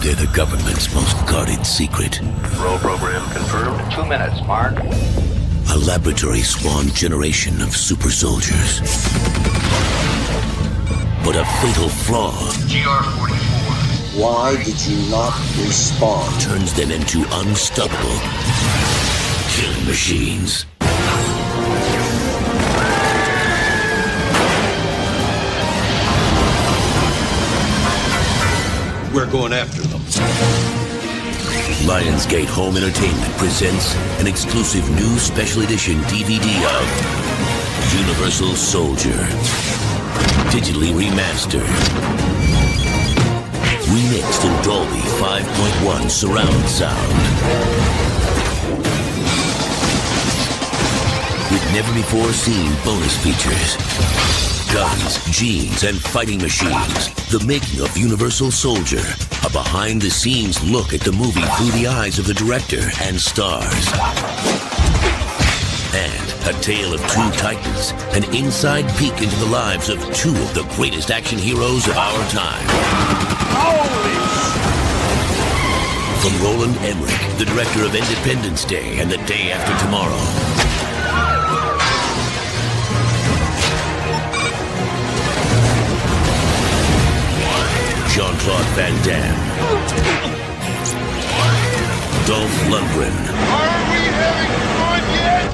They're the government's most guarded secret. Roll program confirmed. 2 minutes, Mark. A laboratory spawned generation of super soldiers. But a fatal flaw GR-44. Why did you not respond? turns them into unstoppable killing machines. We're going after them. Lionsgate Home Entertainment presents an exclusive new special edition DVD of Universal Soldier. Digitally remastered. Remixed in Dolby 5.1 surround sound. With never-before-seen bonus features. Guns, jeans, and fighting machines. The making of Universal Soldier. A behind-the-scenes look at the movie through the eyes of the director and stars. And a tale of two titans. An inside peek into the lives of two of the greatest action heroes of our time. From Roland Emmerich, the director of Independence Day and The Day After Tomorrow. Jean-Claude Van Damme. Dolph Lundgren. Are we having fun yet?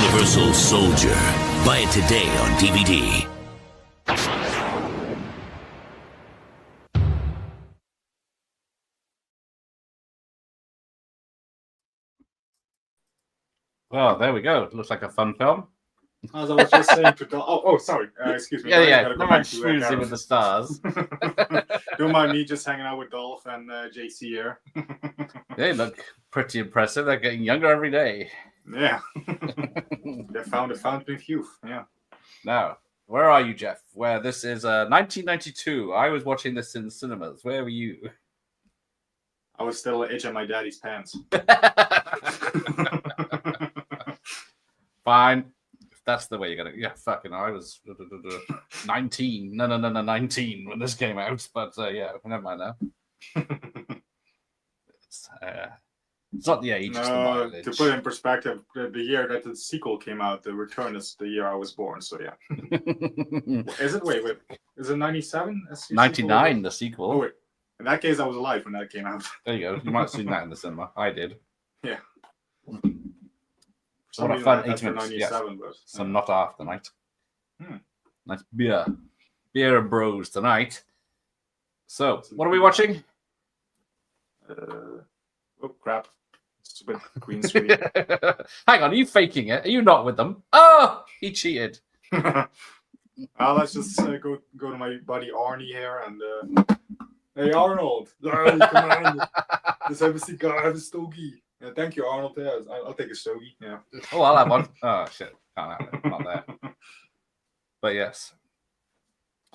Universal Soldier. Buy it today on DVD. Well, there we go. Looks like a fun film. As I was just saying to Dolph. Sorry. Excuse me. Yeah. No one schmoozing with the stars. Don't mind me just hanging out with Dolph and JC here. They look pretty impressive. They're getting younger every day. Yeah. They found a fountain of youth. Yeah. Now, where are you, Jeff? Where this is 1992. I was watching this in cinemas. Where were you? I was still itching my daddy's pants. Fine. If that's the way you're gonna. Yeah, fucking. I was 19. No, 19 when this came out. But yeah, never mind now. It's not the age. It's the mileage. To put it in perspective, the year that the sequel came out, The Return, is the year I was born. So yeah. Is it? Wait. Is it 97? 99, the sequel. Oh wait. In that case, I was alive when that came out. There you go. You might have seen that in the cinema. I did. Yeah. What a fun 8 minutes. 97, Yes. but, Some not after night. Hmm. Nice beer. Beer and bros tonight. So, what are we watching? Oh, crap. Stupid Queen Suite. Hang on, are you faking it? Are you not with them? Oh, he cheated. Let's just go to my buddy Arnie here and... Hey, Arnold. Come on. Let's have a cigar, have a stogie. Yeah, thank you, Arnold. Yeah, I'll take a stogie. Yeah. Oh, I'll have one. Oh, shit. Can't have it. Not there. But yes.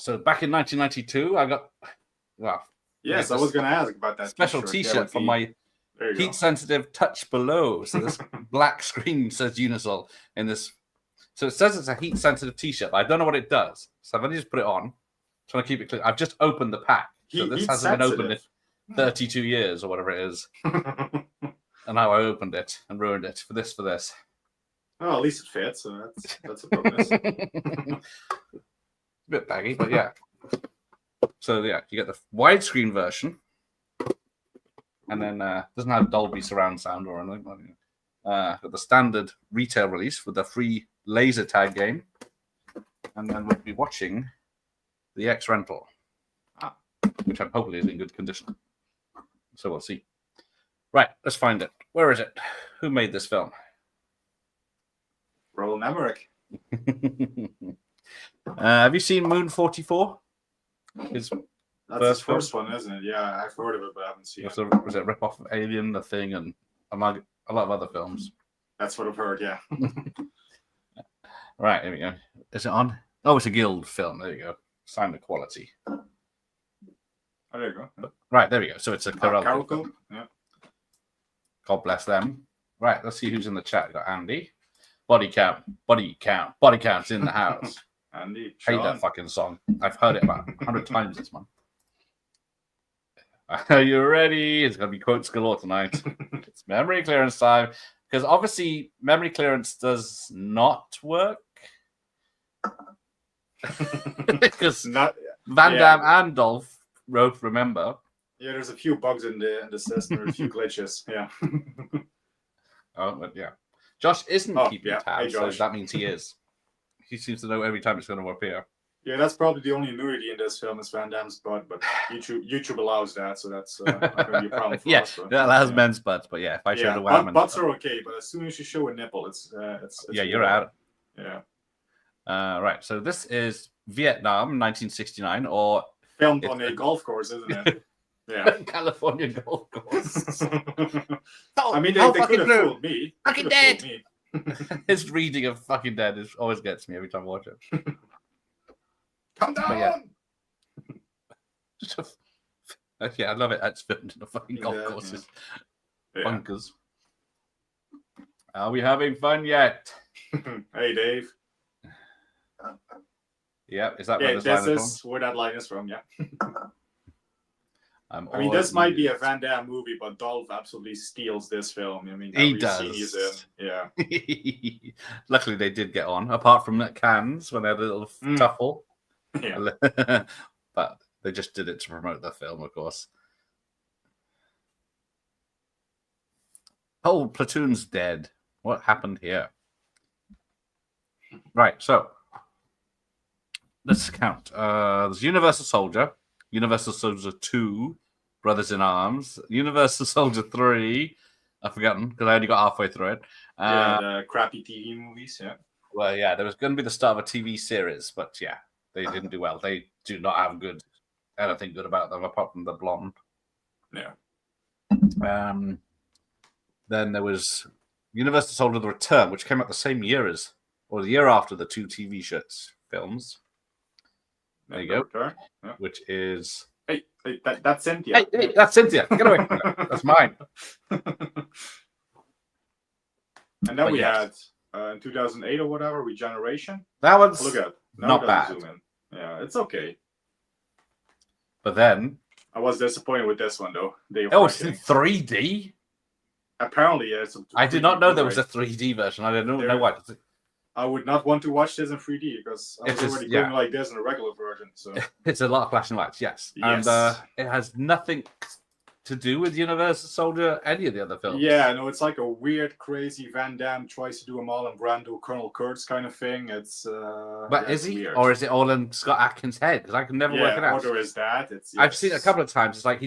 So back in 1992, I got... Well... Yes, I was going to ask about that special T-shirt from my heat-sensitive Touch Below. So this black screen says Unisol in this. So it says it's a heat-sensitive T-shirt, but I don't know what it does. So I've only just put it on. Trying to keep it clear. I've just opened the pack. So this hasn't been opened in 32 years or whatever it is. And now I opened it and ruined it for this. Oh, at least it fits, so that's a bonus. A bit baggy, but yeah. So yeah, you get the widescreen version, and then doesn't have Dolby surround sound or anything. Got the standard retail release with the free laser tag game, and then we'll be watching the X rental, which hopefully is in good condition. So we'll see. Right, let's find it. Where is it? Who made this film? Roland Emmerich. Have you seen Moon 44? That's his first one, isn't it? Yeah, I've heard of it, but I haven't seen it. Was it a rip-off of Alien, The Thing, and a lot of other films? That's what I've heard, yeah. Right, here we go. Is it on? Oh, it's a Guild film. There you go. Sign of quality. Oh, there you go. Right, there we go. So it's a Carol film. Yeah. God bless them. Right, let's see who's in the chat. We've got Andy. Body count, body count, body count's in the house. Andy, Hate Sean. that fucking song. I've heard it about 100 times this month. Are you ready? It's going to be quotes galore tonight. It's memory clearance time. Because obviously, memory clearance does not work. Because Van Damme and Dolph both remember. Yeah, there's a few bugs in the system, or a few glitches. Yeah. Oh, but yeah. Josh isn't keeping tabs, so that means he is. He seems to know every time it's going to appear. Yeah, that's probably the only nudity in this film is Van Damme's butt, but YouTube allows that, so that's not going to be a problem for us. But, that allows men's butts, but yeah, if I show the women's butts are okay, but as soon as you show a nipple, it's you're out. Yeah. Right, so this is Vietnam, 1969, or filmed on a golf course, isn't it? Yeah, California golf course. I mean, they could have fooled me. Fucking Dead. His reading of Fucking Dead always gets me every time I watch it. Come down. Yeah, I love it. That's filmed in a fucking golf course. Yeah. Bunkers. Are we having fun yet? Hey, Dave. Yeah, is that where this is where that line is from? Yeah. I mean, this might be a Van Damme movie, but Dolph absolutely steals this film. I mean, he does. Scene he's in. Yeah. Luckily, they did get on, apart from at Cannes when they had a little tuffle. Yeah. But they just did it to promote the film, of course. Oh, Platoon's dead. What happened here? Right, so let's count. There's Universal Soldier, Universal Soldier 2, Brothers in Arms, Universal Soldier 3. I've forgotten because I only got halfway through it. The crappy TV movies, yeah. Well, yeah, there was going to be the start of a TV series, but yeah, they didn't do well. They do not have anything good about them apart from the blonde. Yeah. Then there was Universal Soldier: The Return, which came out the same year as, or the year after the two TV films. There you go. Yeah. Which is that's Cynthia. Hey, that's Cynthia. Get away from that. That's mine. And then we had in 2008 or whatever, Regeneration. That one's look at not bad. Yeah, it's okay. But then I was disappointed with this one though. It's in 3D. Apparently, yes. I did not know there was a 3D version. I didn't know why. I would not want to watch this in 3D because I was already going like this in a regular version. So it's a lot of flashing lights, yes. And it has nothing to do with Universal Soldier, any of the other films. Yeah, no, it's like a weird, crazy Van Damme tries to do them all in Brando, Colonel Kurtz kind of thing. It's but is he, weird. Or is it all in Scott Adkins' head? Because I can never work it out. Or there is that. I've seen it a couple of times. It's like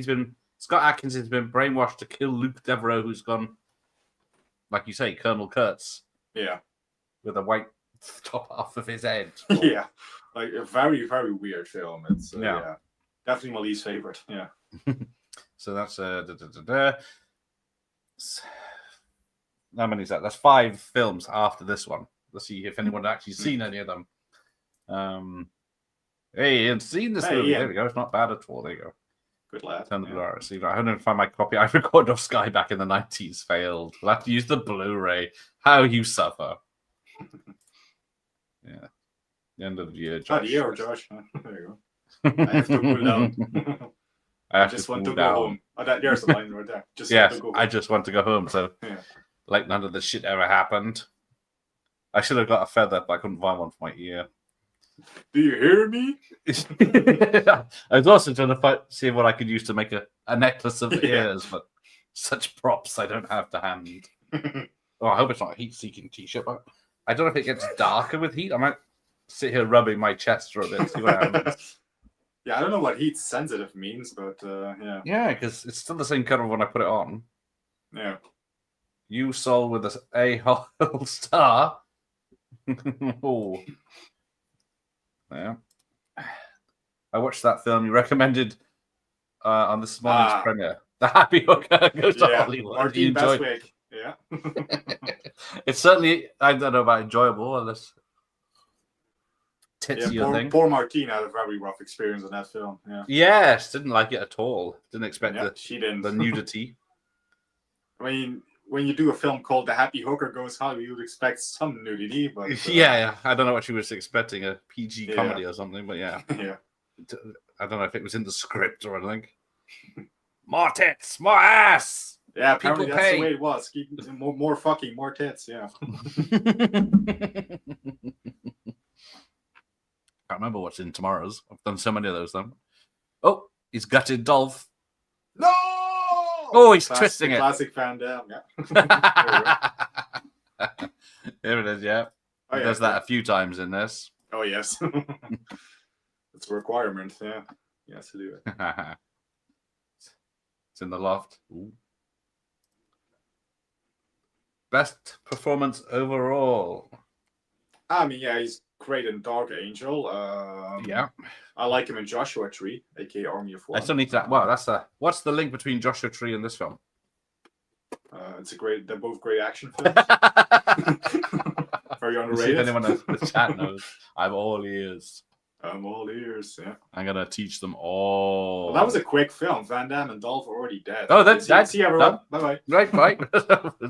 Scott Adkins has been brainwashed to kill Luke Devereaux, who's gone, like you say, Colonel Kurtz. Yeah. With a white top off of his head. Yeah. Like a very, very weird film. It's definitely my least favorite. Yeah. So that's how many is that? That's 5 films after this one. Let's see if anyone had actually seen any of them. Hey, and seen this movie. Yeah. There we go. It's not bad at all. There you go. Good lad. Turn the Blu-ray. See, I don't find my copy. I recorded off Sky back in the 90s. Failed. We'll have to use the Blu-ray. How you suffer. Yeah. The end of the year, Josh. The year, Josh. There you go. I have to cool down. I just want to go home. Oh, there's a line right there. I just want to go home. So, like none of this shit ever happened. I should have got a feather, but I couldn't find one for my ear. Do you hear me? I was also trying to see what I could use to make a necklace of ears, but such props I don't have to hand. Oh, I hope it's not a heat-seeking t-shirt, but I don't know if it gets darker with heat. I might sit here rubbing my chest for a bit, see what happens. Yeah, I don't know what heat sensitive means, but yeah. Yeah, because it's still the same color when I put it on. Yeah. You soul with a whole star. Oh. Yeah. I watched that film you recommended on this morning's premiere. The Happy Hooker Goes to Hollywood. Martin Bestwick. Yeah. It's certainly, I don't know about enjoyable unless titsy thing. Poor Martine had a very rough experience on that film. Yeah. Yes, didn't like it at all. Didn't expect she didn't. the nudity. I mean, when you do a film called The Happy Hooker Goes Hollywood, you would expect some nudity, but yeah, I don't know what she was expecting, a PG Yeah. comedy or something, but yeah. yeah. I don't know if it was in the script or anything. More tits, more ass. Yeah, apparently People that's pay. the way it was. Keep more fucking, more tits. Yeah. Can't remember what's in tomorrow's. I've done so many of those then. Oh, he's gutted Dolph. No. Oh, he's twisting it. Classic Van Damme. Yeah. Here it is. Yeah, Oh, he yeah. does that a few times in this. Oh yes. It's a requirement. Yeah. He has to do it. It's in the loft. Ooh. Best performance overall. I mean, yeah, he's great in Dark Angel. Yeah, I like him in Joshua Tree, aka Army of One. I still need to. Wow, that's a. What's the link between Joshua Tree and this film? It's a great. They're both great action films. Very See if underrated. anyone in the chat knows. I'm all ears. I'm all ears. Yeah. I'm gonna teach them all. Well, that was a quick film. Van Damme and Dolph are already dead. Oh, that's that. See everyone. Bye bye. Right, right.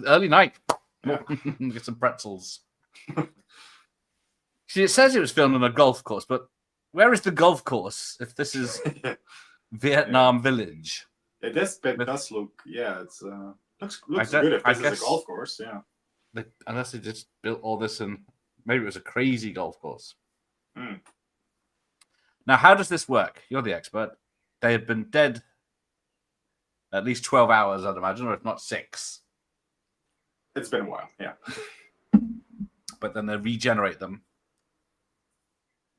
Early night. Yeah. Get some pretzels. See, it says it was filmed on a golf course, but where is the golf course if this is Vietnam Village? Yeah, this bit does look. Yeah, it's looks don't- good if I this is guess- a golf course. Yeah. Unless they just built all this and maybe it was a crazy golf course. Hmm. Now, how does this work? You're the expert. They had been dead at least 12 hours, I'd imagine, or if not 6. It's been a while. Yeah. But then they regenerate them.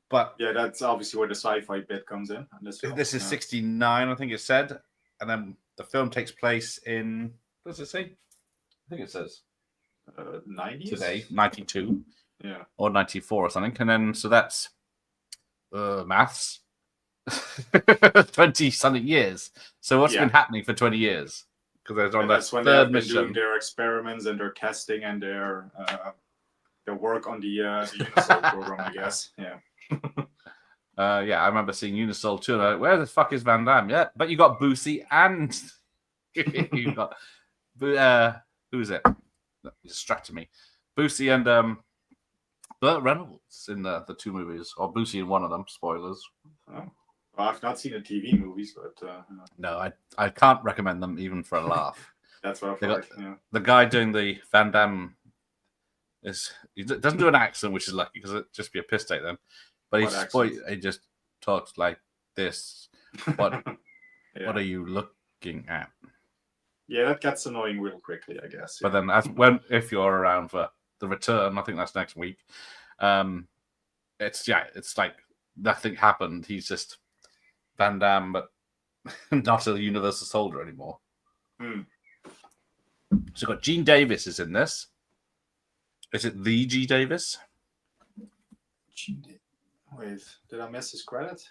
But Yeah, that's obviously where the sci-fi bit comes in. This film. this is Yeah. 69, I think it said. And then the film takes place in, what does it say? I think it says 90s. today, 92 Yeah. or 94 or something. And then, so that's maths. 20 something years. So what's Yeah. been happening for 20 years? Because they're on And that that's when they've third been doing mission. their experiments and their testing and their work on the Unisol program, I guess. Yeah. Yeah, I remember seeing Unisol too. And I'm like, where the fuck is Van Damme? Yeah, but you got Boosie and you got who's it? He distracted me. Boosie and Burt Reynolds in the two movies, or Boosie in one of them. Spoilers. Oh. Well, I've not seen the TV movies, but No, I can't recommend them even for a laugh. that's what I've They heard. got- Yeah. The guy doing the Van Damme he doesn't do an accent, which is lucky because it'd just be a piss take then. But What he just talks like this. What Yeah. what are you looking at? Yeah, that gets annoying real quickly, I guess. But Yeah. then if you're around for the return, I think that's next week. It's like nothing happened. He's just Van Damme, but not a Universal Soldier anymore. Hmm. So we've got Gene Davis is in this. Is it the G Davis? Wait, did I miss his credit?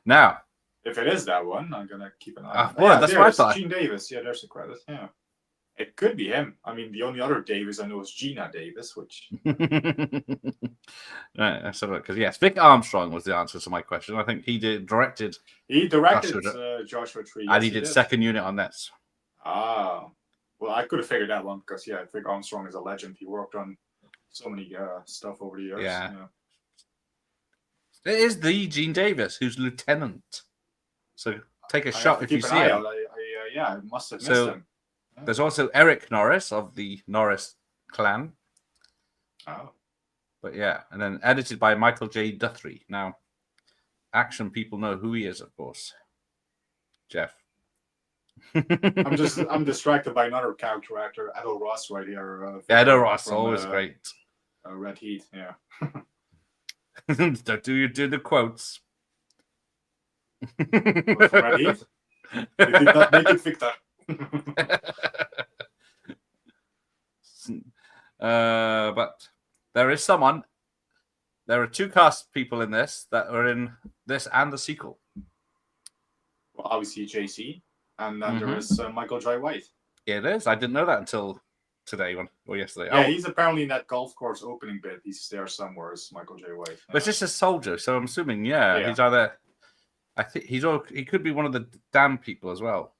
Now, If it is that one, I'm gonna keep an eye. Ah, on it. well, that's what I there's thought. Gene Davis. Yeah, there's a credit. Yeah, it could be him. I mean, the only other Davis I know is Gina Davis, which right, so because yes, Vic Armstrong was the answer to my question. I think he directed he directed Joshua- Joshua Tree. and he Yes, did second unit on this. Ah, well, I could have figured that one because yeah, Vic Armstrong is a legend. He worked on so many stuff over the years. Yeah. It is the Gene Davis who's lieutenant. So take a I shot have if to you keep see an eye him. out. Yeah, I must have missed So- him. There's also Eric Norris of the Norris clan. Oh, But yeah, and then edited by Michael J. Guthrie. Now, action people know who he is, of course. Jeff. I'm distracted by another character actor, Edo Ross, right here. Edo Ross, from, always great. Red Heat, yeah. Don't do the quotes. From Red Heat. They did not make it Victor. But there is someone. There are 2 cast people in this that are in this and the sequel. Well, obviously JC, and then Mhm. there is Michael J. White. It is. I didn't know that until today or yesterday. Yeah, Oh, he's apparently in that golf course opening bit. He's there somewhere as Michael J. White. but it's just a soldier, so I'm assuming, yeah. Yeah. He's either. I think he could be one of the Damme people as well.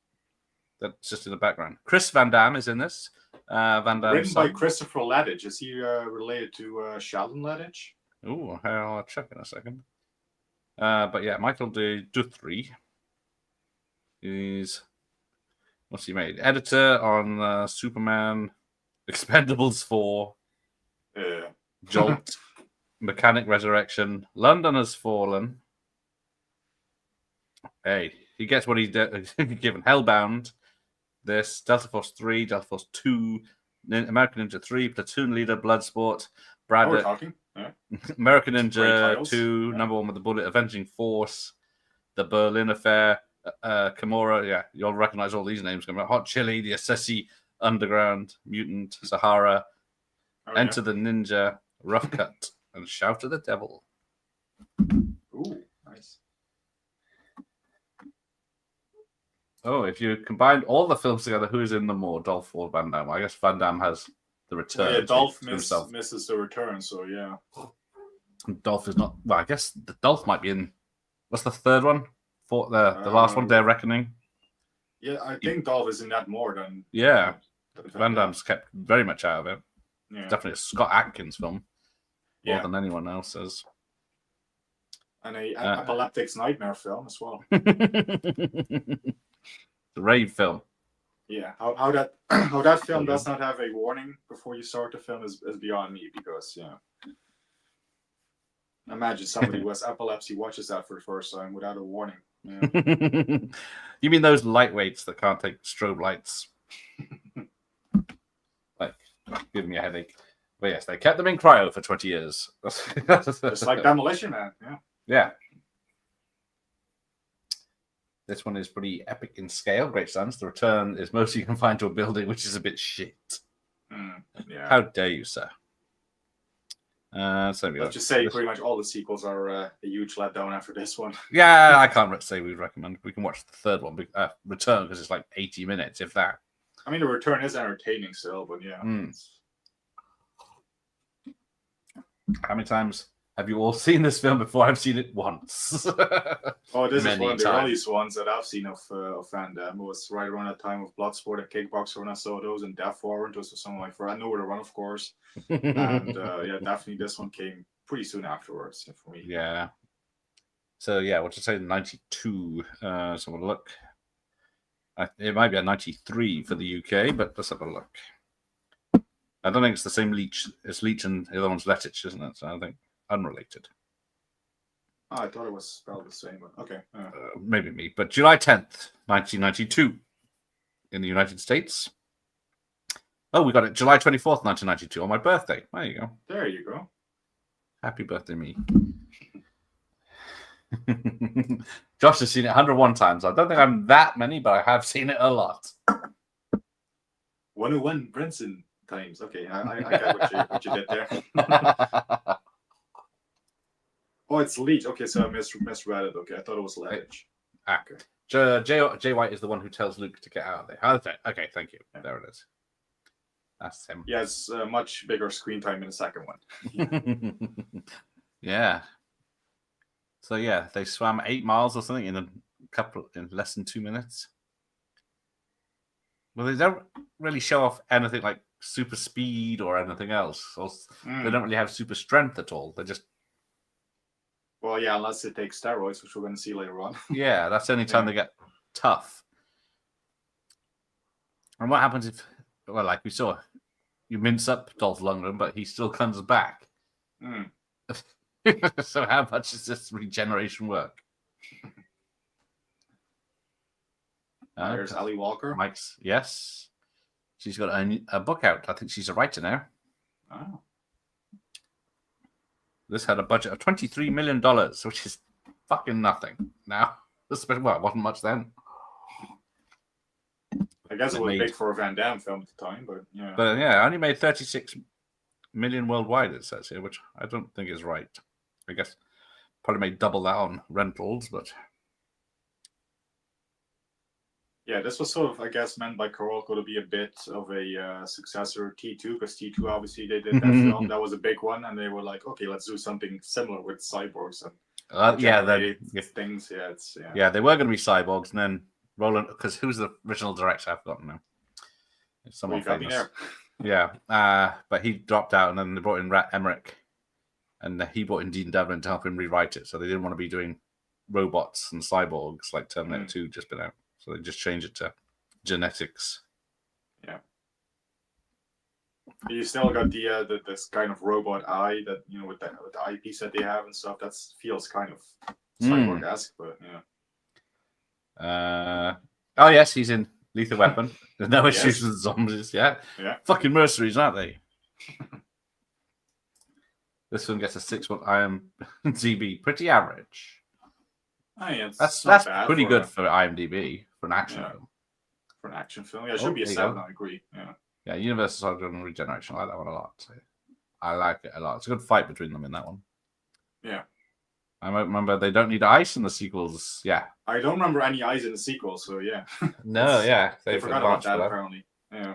That's just in the background. Chris Van Damme is in this. Van Damme. Written by Christopher Ledditch. Is he related to Sheldon Ledditch? Ooh, I'll check in a second. But yeah, Michael Duthry is... What's he made? Editor on Superman, Expendables 4, Jolt, Mechanic Resurrection, London Has Fallen. Hey, he gets what he's given. Hellbound, this, Delta Force 3, Delta Force 2, American Ninja 3, Platoon Leader, Bloodsport, We're talking. Yeah. American Great Ninja titles. 2, Yeah. Number 1 with the Bullet, Avenging Force, The Berlin Affair, Kimura. Yeah, you'll recognize all these names. Hot Chili, The Assassin, Underground, Mutant, Sahara, Enter the Ninja, Rough Cut, and Shout of the Devil. Ooh, nice. Oh, if you combined all the films together, who is in them more? Dolph or Van Damme? I guess Van Damme has the return. Yeah, Dolph to himself. misses the return, so yeah. Dolph is not. Well, I guess the Dolph might be in. What's the third one? The last one, Their Reckoning. Yeah, I think Dolph is in that more than. Yeah, than Van Damme's kept very much out of it. Yeah. Definitely a Scott Atkins film, more Yeah. than anyone else's. And a epileptic's nightmare film as well. The rave film. Yeah, how that how that film does not have a warning before you start the film is beyond me, because imagine somebody who has epilepsy watches that for the first time without a warning. Yeah. You mean those lightweights that can't take strobe lights? Like, giving me a headache. But yes, they kept them in cryo for 20 years. It's like Demolition Man. Yeah. Yeah. This one is pretty epic in scale. Great Sons. The return is mostly confined to a building, which is a bit shit. Yeah. How dare you, sir? So Let's just say pretty much all the sequels are a huge letdown after this one. Yeah, I can't say we'd recommend. We can watch the third one, Return, because it's like 80 minutes, if that. I mean, the return is entertaining still, but yeah. How many times have you all seen this film before? I've seen it once. Oh, this is Many one of the times. earliest ones that I've seen of Van Damme. It was right around that time of Bloodsport and Kickboxer when I saw those, and Death Warrant. Those were some of my first. I know where to run, of course. And yeah, definitely this one came pretty soon afterwards for me. Yeah. So yeah, what to say? 92. So we'll look. It might be a 93 for the UK, but let's have a look. I don't think it's the same Leach. It's Leach and the other one's Lettich, isn't it? So I think unrelated. Oh, I thought it was spelled the same, but okay. Maybe me. But July 10th, 1992 in the United States. Oh, we got it July 24th, 1992 on my birthday. There you go. There you go. Happy birthday, me. Josh has seen it 101 times. I don't think I'm that many, but I have seen it a lot. 101 Brinson times. Okay, I got what you did there. Oh, it's Leach. Okay, so I misread it. Okay, I thought it was Lettich. Okay. Jay White is the one who tells Luke to get out of there. Okay, thank you. There it is. That's him. Yeah, it's much bigger screen time in the second one. Yeah. So yeah, they swam 8 miles or something in less than 2 minutes. Well, they don't really show off anything like super speed or anything else. They don't really have super strength at all. They just. Well, yeah, unless they take steroids, which we're going to see later on. Yeah, that's the only time they get tough. And what happens if, well, like we saw, you mince up Dolph Lundgren, but he still comes back. So how much does this regeneration work? There's Ali Walker. Mike's, yes. She's got a book out. I think she's a writer now. Oh. This had a budget of $23 million, which is fucking nothing now. Well, it wasn't much then. I guess it was big for a Van Damme film at the time, but yeah. But yeah, only made 36 million worldwide, it says here, which I don't think is right. I guess probably made double that on rentals, but. Yeah, this was sort of, I guess, meant by Carolco to be a bit of a successor to T2, because T2 obviously they did that film. That was a big one, and they were like, okay, let's do something similar with cyborgs and things. Yeah, Yeah, they were going to be cyborgs, and then Roland, because who's the original director? I've forgotten now. It's someone famous. Yeah, but he dropped out, and then they brought in Rat Emmerich, and he brought in Dean Devlin to help him rewrite it. So they didn't want to be doing robots and cyborgs like Terminator 2 just been out. So they just changed it to genetics. Yeah. You still got the this kind of robot eye that with the eyepiece that they have and stuff. That feels kind of cyborg-esque, but oh yes, he's in Lethal Weapon. There's no issues with zombies. Yeah. Fucking mercenaries, aren't they? This one gets a 6.1 IMDb, pretty average. Oh, yeah, that's pretty good for IMDb for an action film. For an action film, it should be a 7. I agree. Yeah, Universal Soldier and Regeneration. I like that one a lot. I like it a lot. It's a good fight between them in that one. Yeah. I remember they don't need ice in the sequels. Yeah. I don't remember any ice in the sequels, so yeah. No, yeah. They forgot about that apparently. Yeah.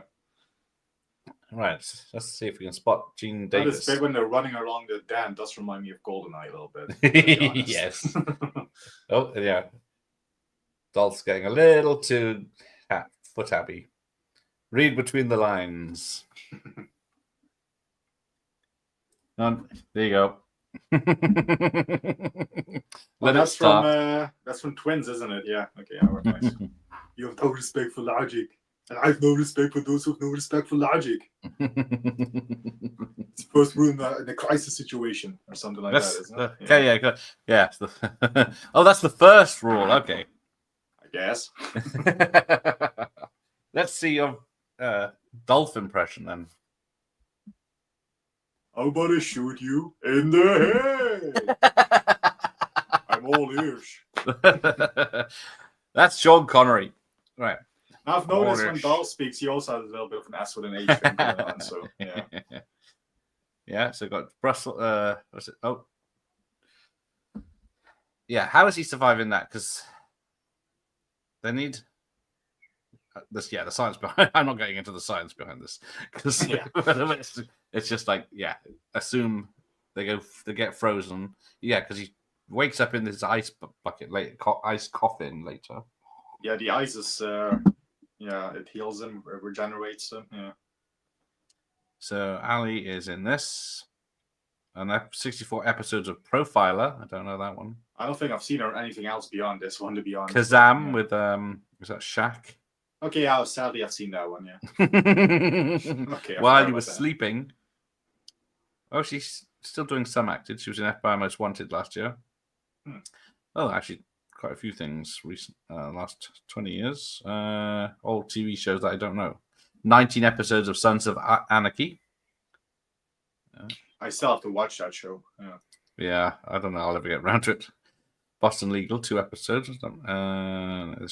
Right. Let's see if we can spot Gene Davis. That is big when they're running along the dam. Does remind me of GoldenEye a little bit. Yes. Oh, yeah. Dolph's getting a little too foot happy. Read between the lines. There you go. Well, that's from Twins, isn't it? Yeah. Okay. Yeah, nice. You have no respect for logic, and I have no respect for those who have no respect for logic. It's supposed to ruin in a crisis situation or something like that, isn't it? Yeah. Oh, that's the first rule. Okay. I guess. Let's see your Dolph impression then. I'm gonna shoot you in the head. I'm all ears. That's Sean Connery. Right. I've noticed when Dolph speaks, he also has a little bit of an S with an H thing going on. So, yeah. Yeah, so got Brussels. What's it? Oh. Yeah, how is he surviving that? Because they need this. Yeah, the science behind. I'm not getting into the science behind this because it's just like, assume they get frozen. Yeah, because he wakes up in this ice bucket later, ice coffin later. Yeah, the ice is it heals them, regenerates them. Yeah. So Ali is in this, and 64 episodes of Profiler. I don't know that one. I don't think I've seen anything else beyond this one, to be honest. Kazam with was that Shaq? Okay, sadly I've seen that one. Yeah. Okay. While you were sleeping. Oh, she's still doing some acting. She was in FBI Most Wanted last year. Oh, actually, quite a few things recent last 20 years. All TV shows that I don't know. 19 episodes of Sons of Anarchy. I still have to watch that show. Yeah, I don't know. I'll ever get around to it. Boston Legal, 2 episodes.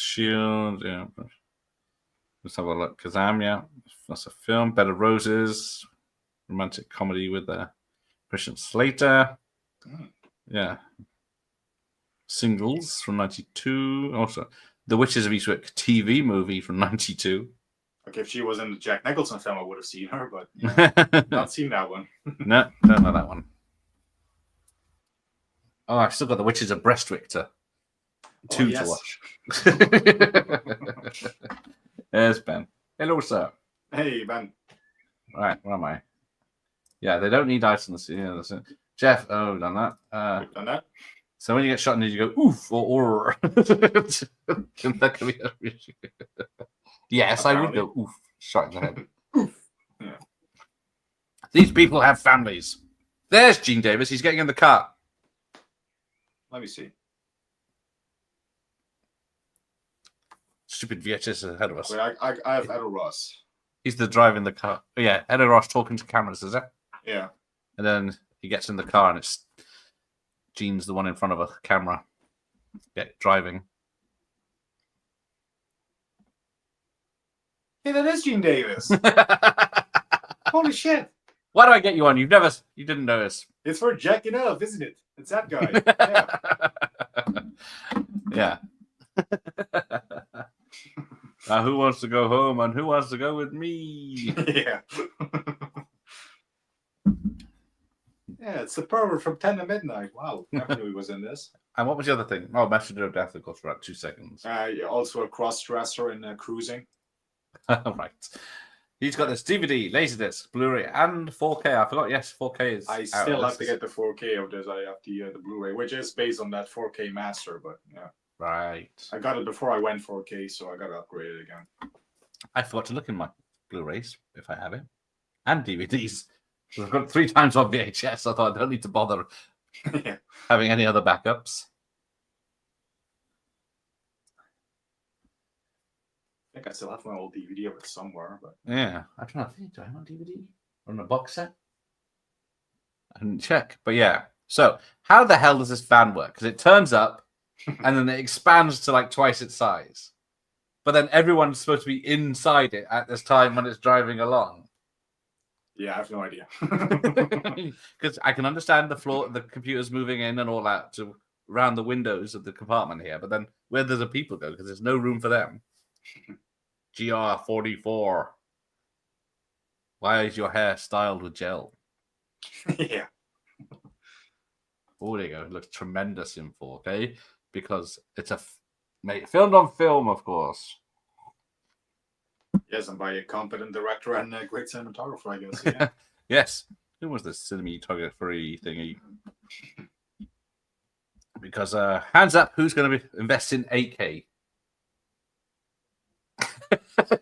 Shield, yeah. Let's have a look. Kazam, yeah. That's a film. Bed of Roses. Romantic comedy with Christian Slater. Yeah. Singles from 92. Also, The Witches of Eastwick TV movie from 92. Okay, if she was in the Jack Nicholson film, I would have seen her, but not seen that one. No, don't know that one. Oh, I've still got The Witches of Brestwick to watch. There's Ben. Hello, sir. Hey, Ben. Right, where am I? Yeah, they don't need ice in the sea. Yeah, that's it. Jeff, we've done that. We've done that. So when you get shot in the head, you go, oof, or. That could be yes, apparently. I would go, oof, shot in the head. Oof. Yeah. These people have families. There's Gene Davis. He's getting in the car. Let me see. Stupid VHS ahead of us. Wait, I have Edo Ross. He's the driver in the car. Oh, yeah, Edo Ross talking to cameras, is it? Yeah. And then he gets in the car and it's Gene's the one in front of a camera. Driving. Hey, that is Gene Davis. Holy shit. Why do I get you on? You didn't notice. It's for Jack and Elf, isn't it? It's that guy. Yeah. Now, who wants to go home and who wants to go with me? Yeah. Yeah, it's the pervert from 10 to Midnight. Wow, never knew he was in this. And what was the other thing? Oh, Messenger of Death, of course, for about 2 seconds. Also a cross-dresser in Cruising. Right. He's got this DVD, Laserdisc, Blu-ray, and 4K. I forgot. Yes, 4K is. I still have to get the 4K of this. I have the Blu-ray, which is based on that 4K master. But yeah, right. I got it before I went 4K, so I got to upgrade it again. I forgot to look in my Blu-rays if I have it, and DVDs. I've got 3 times on VHS. I thought I don't need to bother having any other backups. I think I still have my old DVD of it somewhere, but yeah, I don't know. Do I have on DVD or on a box set? I didn't check, but yeah. So, how the hell does this van work? Because it turns up, and then it expands to like twice its size, but then everyone's supposed to be inside it at this time when it's driving along. Yeah, I have no idea. Because I can understand the computers moving in and all that to around the windows of the compartment here, but then where does the people go? Because there's no room for them. GR44. Why is your hair styled with gel? Yeah. Oh, there you go. It looks tremendous in 4K because it's filmed on film, of course. Yes, and by a competent director and a great cinematographer, I guess. Yeah. Yes. Who was the cinematography thingy? Because hands up, who's going to be investing 8K?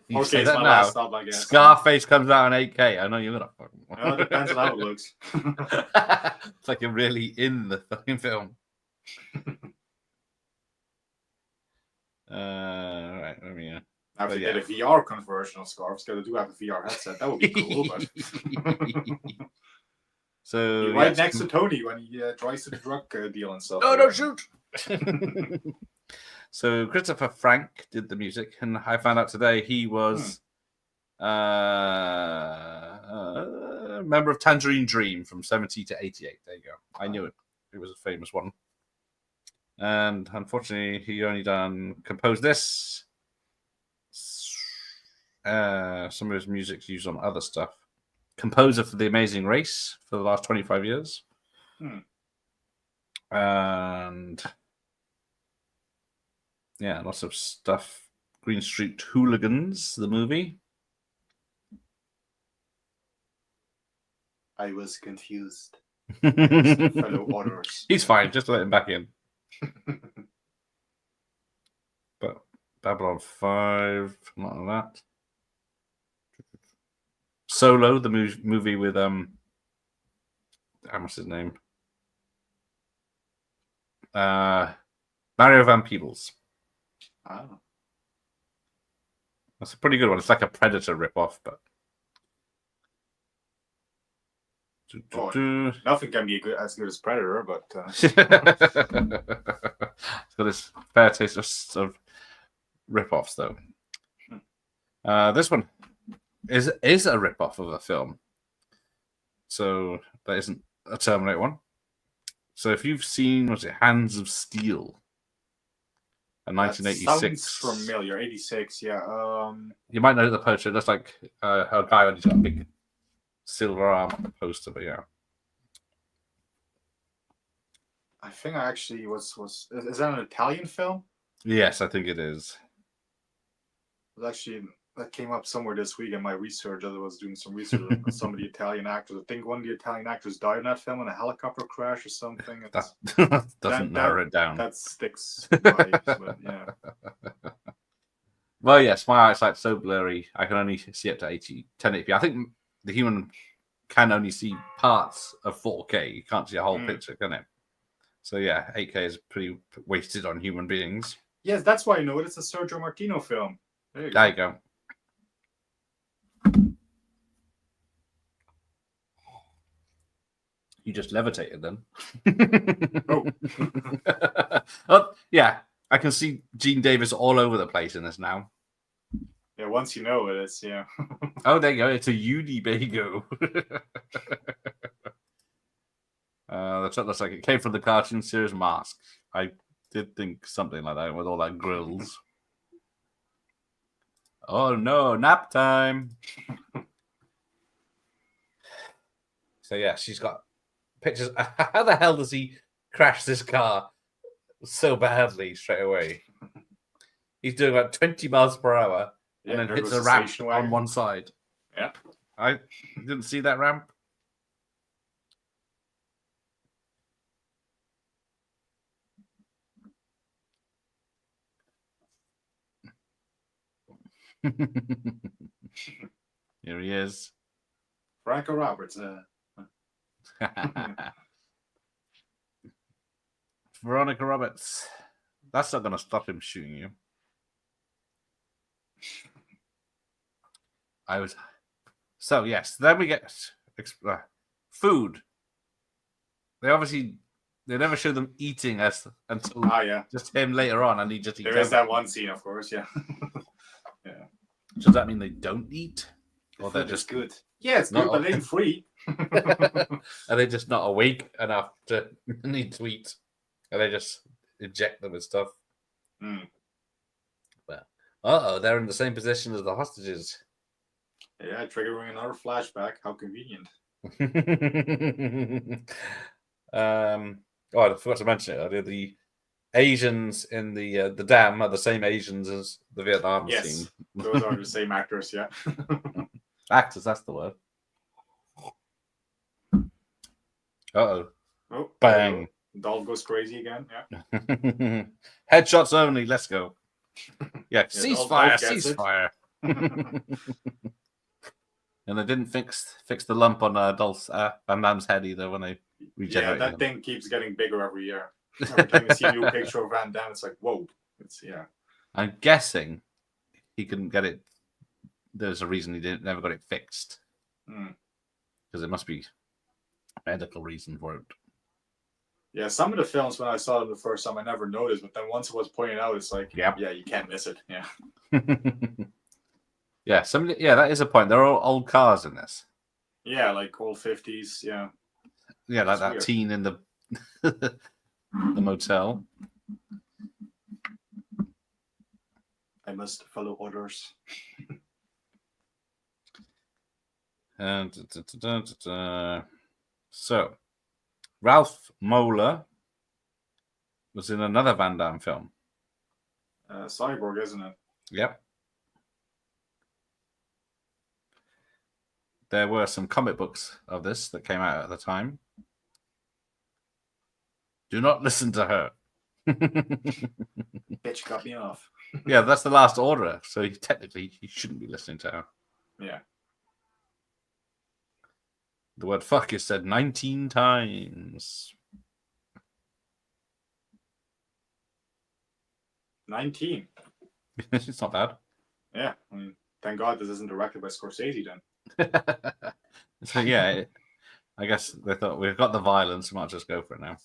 You Okay, say it's that my now. last stop, I guess. Scarface comes out in 8K. I know you're gonna fucking. Well, it depends on how it looks. It's like you're really in the fucking film. All right, let me. I have to get a VR conversion of Scarface because I do have a VR headset. That would be cool, but. So you're right next to Tony when he tries to the drug deal and stuff. Oh, don't shoot! So Christopher Frank did the music, and I found out today he was a member of Tangerine Dream from 70 to 88. There you go. I knew it. It was a famous one. And unfortunately, he only composed this. Some of his music's used on other stuff. Composer for The Amazing Race for the last 25 years. And yeah, lots of stuff. Green Street Hooligans, the movie. I was confused. Fellow orders. He's fine, just let him back in. But Babylon 5, not on that. Solo, the movie with what's his name? Mario Van Peebles. Oh. That's a pretty good one. It's like a Predator ripoff, but nothing can be as good as Predator, but it's got this fair taste of ripoffs, though. This one is a ripoff of a film, so that isn't a Terminator one. So if you've seen, what's it, Hands of Steel, a 1986. Sounds familiar. 86, yeah. You might know the poster. It looks like a guy on his big silver arm on the poster, but yeah. I think I actually was. Is that an Italian film? Yes, I think it is. It was actually that came up somewhere this week in my research. As I was doing some research on some of the Italian actors. I think one of the Italian actors died in that film in a helicopter crash or something. That doesn't narrow it down. That sticks. But yeah. Well, yes, my eyesight's so blurry. I can only see up to 1080p. I think the human can only see parts of 4K. You can't see a whole picture, can it? So yeah, 8K is pretty wasted on human beings. Yes, that's why I know it. It's a Sergio Martino film. There you go. You just levitated then. Oh, yeah. I can see Gene Davis all over the place in this now. Yeah, once you know it, it's, yeah. Oh, there you go. It's a Unibago. That looks like it came from the cartoon series Mask. I did think something like that with all that grills. Oh, no. Nap time. So, yeah, she's got pictures. How the hell does he crash this car so badly straight away. He's doing about 20 miles per hour and then there hits goes a the ramp station on wagon. one side. Yeah. I didn't see that ramp. Here he is. Franco Roberts. Veronica Roberts. That's not going to stop him shooting you. So, yes. Then we get food. They never show them eating until just him later on, and he just eats. There is that one scene, of course, yeah. Yeah. Does that mean they don't eat? Or they're just good. Yeah, it's good, but they ain't free. Are they just not awake enough to need to eat? And they just inject them with stuff? Well, they're in the same position as the hostages. Yeah, triggering another flashback. How convenient. I forgot to mention it earlier. The Asians in the Damme are the same Asians as the Vietnam scene. Those are the same actors, yeah. Actors, that's the word. Uh-oh. Oh, bang. Dolph goes crazy again, yeah. Headshots only, let's go. Yeah, Dolph ceasefire. And they didn't fix the lump on Dolph's Van Damme's head either when they regenerated that him. thing keeps getting bigger every year. Every time you see a new picture of Van Damme, it's like, whoa. I'm guessing he couldn't get it. There's a reason he never got it fixed. Because it must be a medical reason for it. Yeah, some of the films when I saw them the first time, I never noticed, but then once it was pointed out, it's like, yeah, you can't miss it. Yeah. Yeah, that is a point. There are all old cars in this. Yeah, like old 50s. Yeah. Yeah, like that teen in the the motel. I must follow orders. So, Ralph Moeller was in another Van Damme film. Cyborg, isn't it? Yep. There were some comic books of this that came out at the time. Do not listen to her. Bitch cut me off. Yeah, that's the last order. So technically, he shouldn't be listening to her. Yeah. The word fuck is said 19 times. 19. It's not bad. Yeah. I mean, thank God this isn't directed by Scorsese then. So, yeah, I guess they thought we've got the violence, we might just go for it now.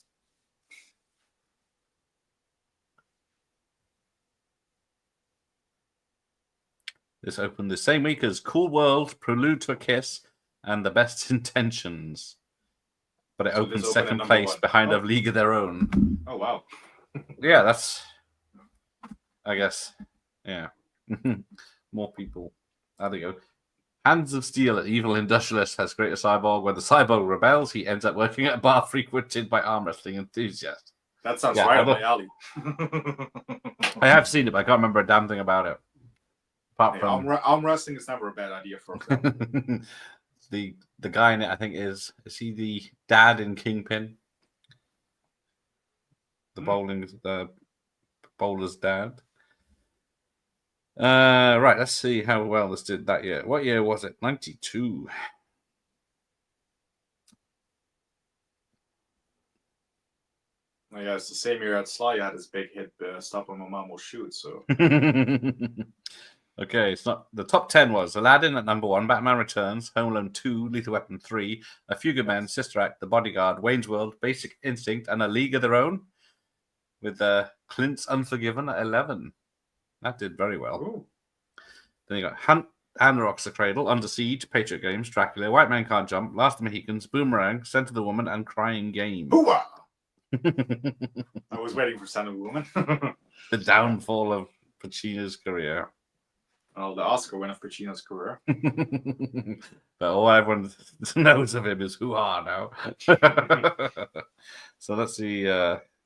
This opened the same week as Cool World, Prelude to a Kiss, and The Best Intentions. But it opened second place behind A League of Their Own. Oh, wow. Yeah, that's... I guess. Yeah. More people. There they go. Hands of Steel, an evil industrialist, has created a cyborg. When the cyborg rebels, he ends up working at a bar frequented by arm wrestling enthusiasts. That sounds right up my alley. I have seen it, but I can't remember a damn thing about it. Apart from arm wrestling is never a bad idea for a film. the guy in it, I think, is he the dad in Kingpin? The bowler's dad. Right, let's see how well this did that year. What year was it? 92. Yeah, it's the same year that Sly had his big hit, Stop When My Mom Will Shoot, so... Okay, it's not... The top 10 was Aladdin at number 1, Batman Returns, Home Alone 2, Lethal Weapon 3, A Few Good Men, Sister Act, The Bodyguard, Wayne's World, Basic Instinct, and A League of Their Own, with Clint's Unforgiven at 11. That did very well. Ooh. Then you got Hand Rocks the Cradle, Under Siege, Patriot Games, Dracula, White Man Can't Jump, Last of the Mohicans, Boomerang, Scent of the Woman, and Crying Game. Hooah! I was waiting for Scent of the Woman. The downfall of Pacino's career. Well, the Oscar win of Pacino's career. But all everyone knows of him is hoo-ha now. So let's see.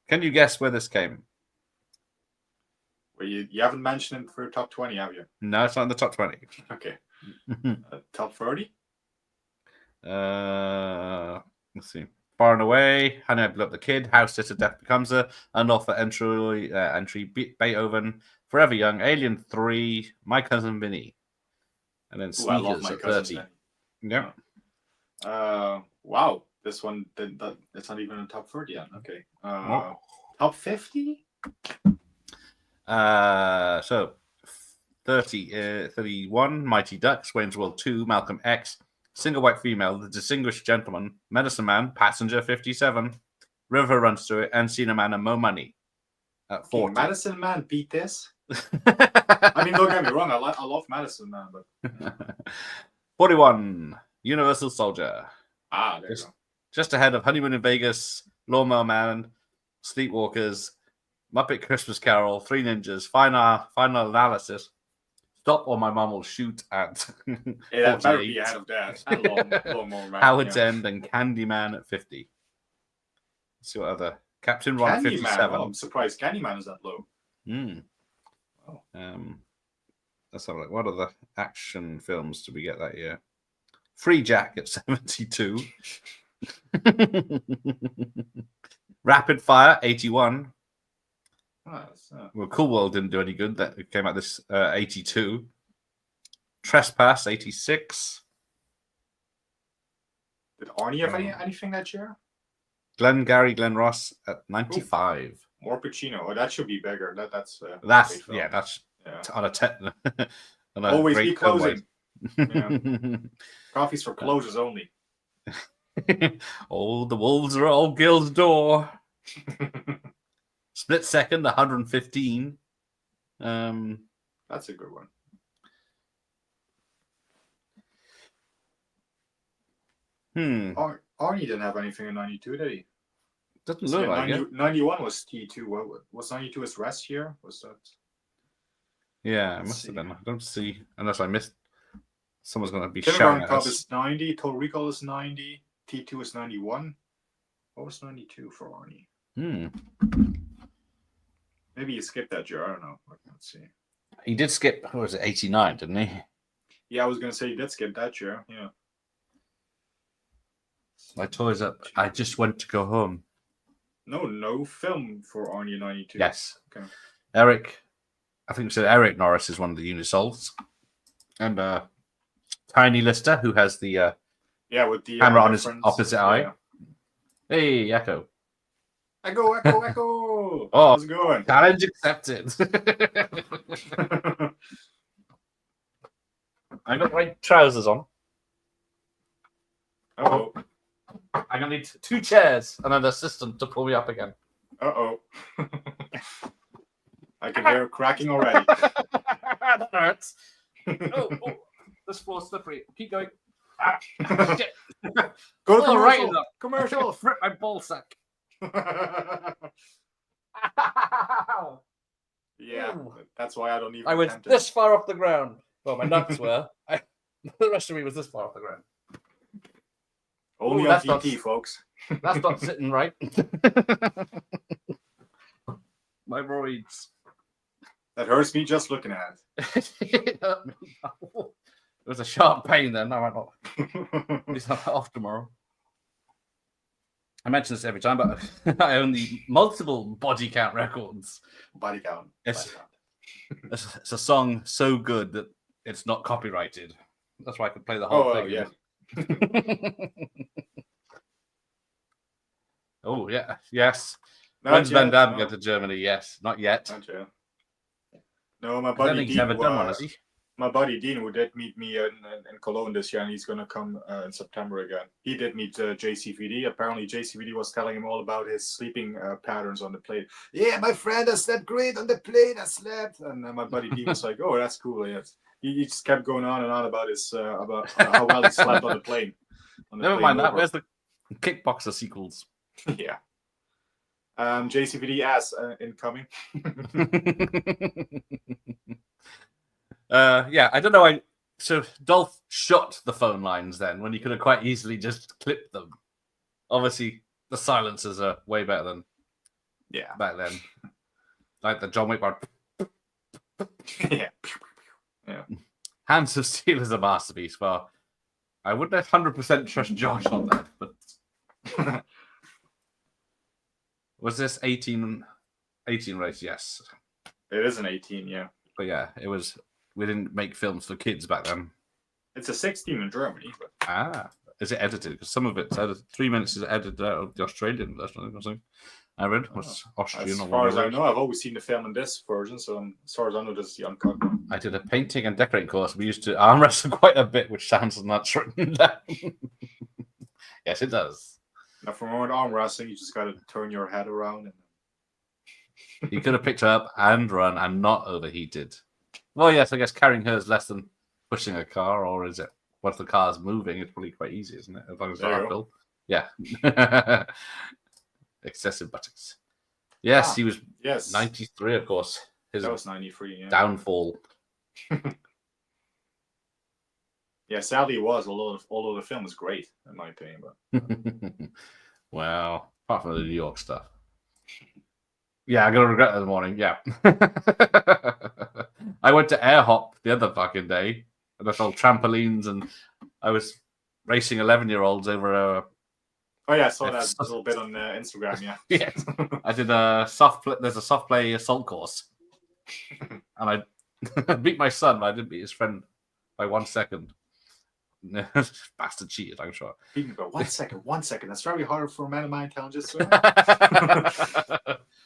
Can you guess where this came? Well, you haven't mentioned it for top 20, have you? No, it's not in the top 20. Okay. Top 30? Let's see. Far and Away, Honey, I Blew Up the Kid, House Sitter, Death Becomes Her, Unlawful Entry, Beethoven, Forever Young, Alien 3, My Cousin Vinny. And then Ooh, I love Sneakers My at Cousin 30. Yeah. Wow. This one, it's not even in top 30 yet. Okay. Oh. Top 50? So 31, Mighty Ducks, Wayne's World 2, Malcolm X, Single White Female, The Distinguished Gentleman, Medicine Man, Passenger 57, River Runs Through It, Encino Man, and Mo Money at 40. Medicine Man beat this? I mean, don't get me wrong. I love Medicine Man, but 41, Universal Soldier. there you go. Just ahead of Honeymoon in Vegas, Lawnmower Man, Sleepwalkers, Muppet Christmas Carol, Three Ninjas, Final Analysis, Stop or My Mom Will Shoot at That better be ahead of that. Lawnmower Man, Howard's End and Candyman at 50. Let's see what other. Captain Ron at 57. Oh, I'm surprised Candyman is that low. Let's have a look. What other action films did we get that year? Free Jack at 72. Rapid Fire 81. Well, Cool World didn't do any good. That came out this 82. Trespass 86. Did Arnie have anything that year? Glenn Ross at 95. Ooh, more Pacino. Oh, that should be bigger. That's on a always be closing. Coffees for closers only. Oh, the wolves are at Old Gil's door. Split Second, 115. That's a good one. Arnie didn't have anything in 92, did he? Doesn't look like it. 91 was T2. What was 92 his rest year? Was that? Yeah, it must have been. I don't see, unless I missed. Someone's going to be Kindergarten shouting at Cop us. is 90. Total Recall is 90. T2 is 91. What was 92 for Arnie? Maybe he skipped that year. I don't know. Let's see. He did skip, what was it, 89, didn't he? Yeah, I was going to say he did skip that year. Yeah. My toy's up. I just went to go home. No film for Arnie in 92. Yes. Okay. Eric, I think we said Eric Norris is one of the Unisols. And Tiny Lister, who has the with the camera on his friends. opposite eye. Hey, Echo. Echo. Oh, how's it going? Challenge accepted. I got my trousers on. Uh-oh. I'm going to need 2 chairs and an assistant to pull me up again. Uh-oh. I can hear it cracking already. That hurts. Oh, this floor's slippery. Keep going. Shit. Go to right commercial. enough. Commercial. Rip my ball sack. Yeah, that's why I don't even. I went this far off the ground. Well, my nuts were. The rest of me was this far off the ground. Only on TT, folks. That's not sitting right. My roids. That hurts me just looking at it. It hurt me. It was a sharp pain then. No, I'm not. At least I'm off tomorrow. I mention this every time, but I own the multiple body count records. Body count. It's a song so good that it's not copyrighted. That's why I could play the whole thing. Yeah. Oh, yeah. Yes. Not When's Van yet, Damme no. get to Germany? Yes. Not yet. Not yet. No, my I don't buddy think he's Dean. never done one, has he? My buddy Dean, who did meet me in Cologne this year, and he's gonna come in September again. He did meet JCVD. Apparently, JCVD was telling him all about his sleeping patterns on the plane. Yeah, my friend, I slept great on the plane. I slept, and my buddy Dean was like, "Oh, that's cool." Yes. He just kept going on and on about his about how well he slept on the plane. Never mind that. Where's the Kickboxer sequels? Yeah. JCVD ass incoming. Yeah, I don't know. So Dolph shot the phone lines then when he could have quite easily just clipped them. Obviously, the silencers are way better than Yeah. back then. Like the John Wick one. Yeah. Yeah. Hands of Steel is a masterpiece. Well, I wouldn't 100% trust Josh on that, but was this 18 race? Yes. It is an 18, yeah. But yeah, it was. We didn't make films for kids back then. It's a 16 in Germany. But... Is it edited? Because some of it's edited. 3 minutes is edited out of the Australian version, I think. I read was Austrian. As far as I know, I've always seen the film in this version, so as far as I know, this is the uncut one. I did a painting and decorating course. We used to arm wrestle quite a bit, which sounds nuts written down. Yes, it does. Now, for arm wrestling, you just got to turn your head around. And... He could have picked her up and run and not overheated. Well, yes, I guess carrying her is less than pushing a car, or is it? Once the car's moving, it's probably quite easy, isn't it? As long as it's uphill. Yeah. Excessive buttocks. Yes, he was 93, of course. That was 93, yeah. Downfall. Yeah, sadly it was, although the film was great, in my opinion. But... Well, apart from the New York stuff. Yeah, I'm going to regret it in the morning, yeah. I went to Air Hop the other fucking day, and I sold trampolines, and I was racing 11-year-olds over a... Oh yeah, I saw that a little bit on Instagram. Yeah, yes. I did there's a soft play assault course, and I beat my son, but I didn't beat his friend by 1 second. Bastard cheated, I'm sure. Beat me by 1 second. 1 second. That's very hard for a man of my intelligence.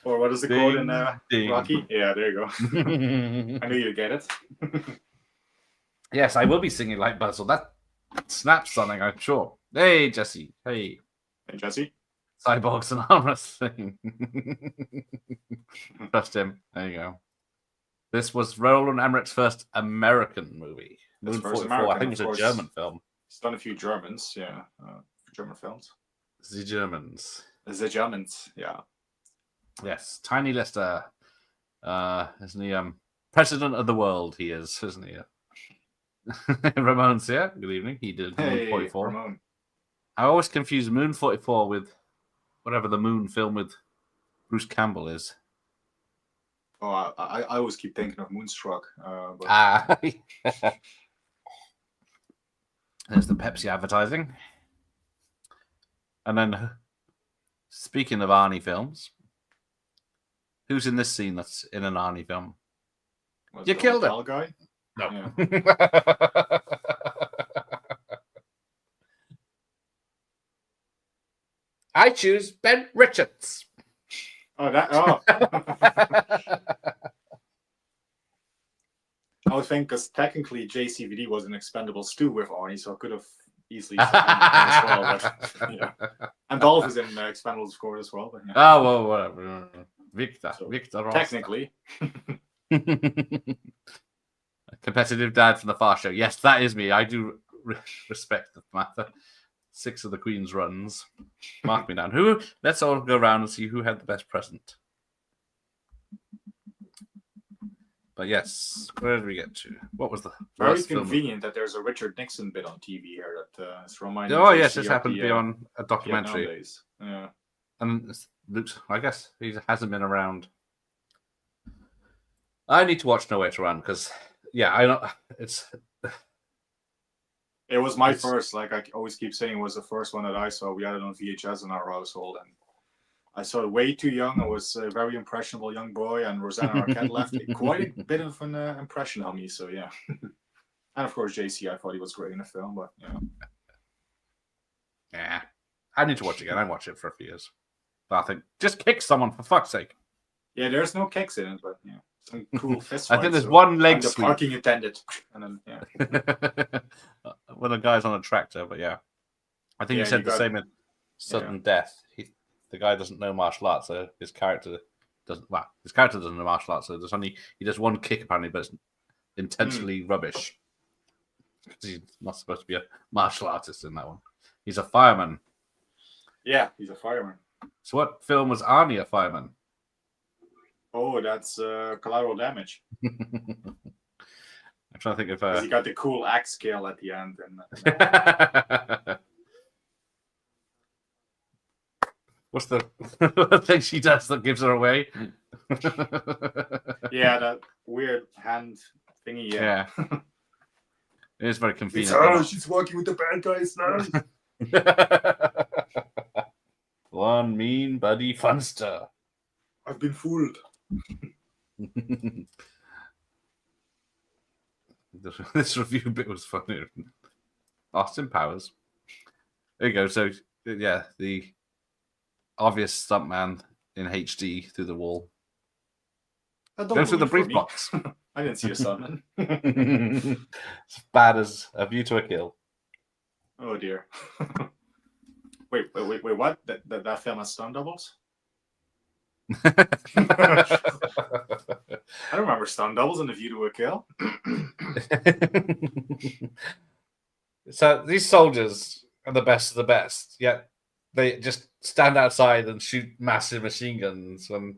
Or what is it called in Rocky? Yeah, there you go. I knew you'd get it. Yes, I will be singing like Buzzle. That snaps something, I'm sure. Hey, Jesse. Hey. Hey, Jesse. Cyborgs and arm wrestling. Trust him. There you go. This was Roland Emmerich's first American movie. Moon 44. I think it's a German film. He's done a few Germans, yeah. German films. The Germans. The Germans, yeah. Yes. Tiny Lister. Isn't he president of the world? He is, isn't he? Ramon's here. Good evening. He did Moon 44. Ramon. I always confuse Moon 44 with whatever the Moon film with Bruce Campbell is. Oh, I always keep thinking of Moonstruck. But... There's the Pepsi advertising. And then, speaking of Arnie films, who's in this scene that's in an Arnie film? You killed him. Guy? No. Yeah. I choose Ben Richards. Oh, that. Oh. I would think because technically JCVD was an Expendables 2 with Arnie, so I could have easily as well. But, yeah. And Dolph is in Expendables 4 as well. But, yeah. Oh, well, whatever. Victor. So, Victor Ross. Technically. Competitive dad from the Far Show. Yes, that is me. I do respect the matter. 6 of the Queen's runs. Mark me down. Let's all go around and see who had the best present. But yes, where did we get to? What was the very convenient that there's a Richard Nixon bit on TV here that is reminding. Oh yes, this happened to be on a documentary. Yeah, and Luke's, I guess he hasn't been around. I need to watch No Way to Run because I know it's. It was my first, like I always keep saying, it was the first one that I saw. We had it on VHS in our household, and I saw it way too young. I was a very impressionable young boy, and Rosanna Arquette left quite a bit of an impression on me. So yeah, and of course JC, I thought he was great in the film, but yeah, I need to watch it again. I watched it for a few years, but I think just kick someone for fuck's sake. Yeah, there's no kicks in it, but yeah, some cool fist I think there's one leg sweep. The parking attendant, and then when the guy's on a tractor, but yeah, I think he said the same in Sudden Death. The guy doesn't know martial arts, so his character doesn't. Well, his character doesn't know martial arts, so he does one kick apparently, but it's intentionally rubbish. He's not supposed to be a martial artist in that one. He's a fireman. Yeah, he's a fireman. So, what film was Arnie a fireman? Oh, that's Collateral Damage. I'm trying to think of. He got the cool axe scale at the end, and What's the thing she does that gives her away? Yeah, that weird hand thingy. Yeah. It is very It's convenient. her. She's working with the bad guys now. One mean buddy funster. I've been fooled. This review bit was funny. Austin Powers. There you go. So, yeah, the obvious stuntman in HD through the wall. Go through the brief box. I didn't see a stuntman. It's bad as A View to a Kill. Oh dear. Wait, what? That film has stunt doubles? I don't remember stunt doubles in A View to a Kill. So these soldiers are the best of the best, yet they just stand outside and shoot massive machine guns. And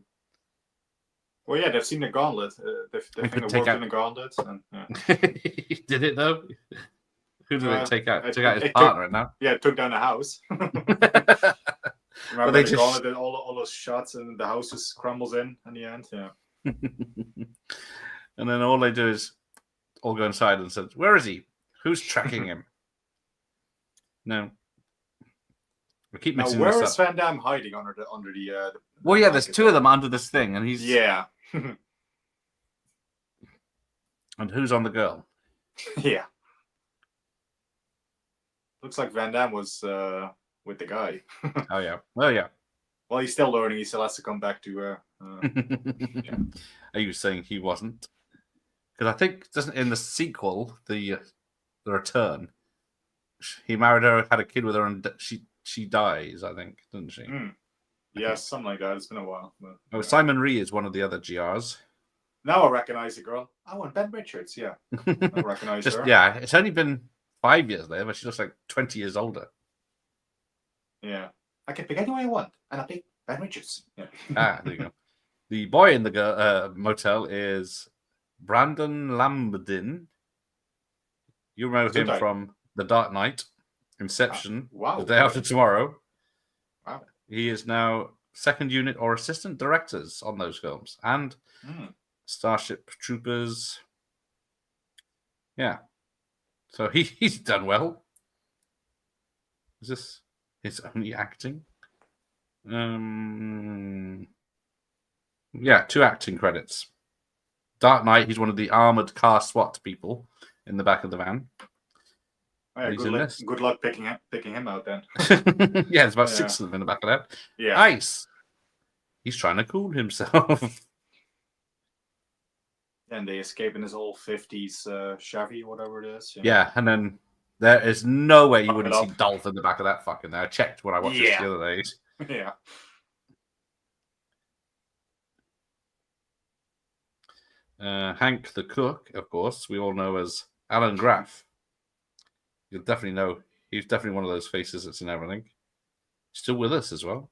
well, yeah, they've seen the gauntlet. They've could worked take out- in the gauntlet. And, yeah. Did it though? Who did it take out? it- Took out his it partner now. Yeah, it took down the house. Remember they the just- gauntlet did all those shots and the house just crumbles in the end? Yeah. And then all they do is all go inside and say, "Where is he? Who's tracking him?" No. We keep Now, mixing where this is up. Van Damme hiding under the Well, yeah, there's two of them under this thing, and he's Yeah. And who's on the girl? Yeah. Looks like Van Damme was with the guy. Oh yeah. Well, yeah. Well, he's still learning. He still has to come back to. Are you saying he wasn't? Because I think doesn't in the sequel, the Return, he married her, had a kid with her, and she dies. I think, doesn't she? Yeah, something like that. It's been a while. But, Oh, Simon Rhee is one of the other GRs. now I recognize the girl. Oh, and Ben Richards. Yeah, I recognize her. Yeah, it's only been 5 years there, but she looks like 20 years older. Yeah. I can pick anyone I want, and I'll pick Ben Richards. Yeah. Ah, there you go. The boy in the motel is Brandon Lambdin. You remember him Did I? from The Dark Knight, Inception, Wow. The Day After Tomorrow. Wow. He is now second unit or assistant directors on those films and Starship Troopers. Yeah. So he's done well. Is this his only acting? Yeah, 2 acting credits. Dark Knight, he's one of the armored car SWAT people in the back of the van. Oh, yeah, He's in this. good luck picking him out then. Yeah, there's about Yeah. 6 of them in the back of that. Yeah. Nice. He's trying to cool himself. And they escape in his old 50s Chevy, whatever it is. Yeah, and then there is no way you Fuck wouldn't it see up. Dolph in the back of that fucking there. I checked when I watched this Yeah. the other day. Yeah. Hank the cook, of course, we all know as Alan Graff. You'll definitely know. He's definitely one of those faces that's in everything. Still with us as well.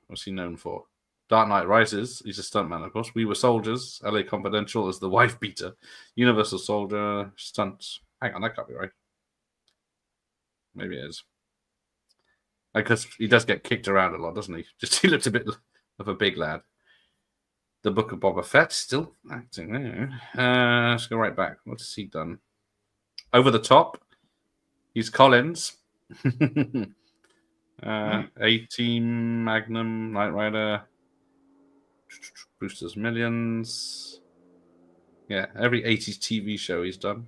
What's he known for? Dark Knight Rises. He's a stuntman, of course. We Were Soldiers. LA Confidential as the wife beater. Universal Soldier. Stunts. Hang on, that can't be right. Maybe it is. Because he does get kicked around a lot, doesn't he? Just he looks a bit of a big lad. The Book of Boba Fett, still acting there. Let's go right back. What's he done? Over the Top. He's Collins. A-Team, Magnum, Knight Rider, Brewster's Millions. Yeah, every 80s TV show he's done.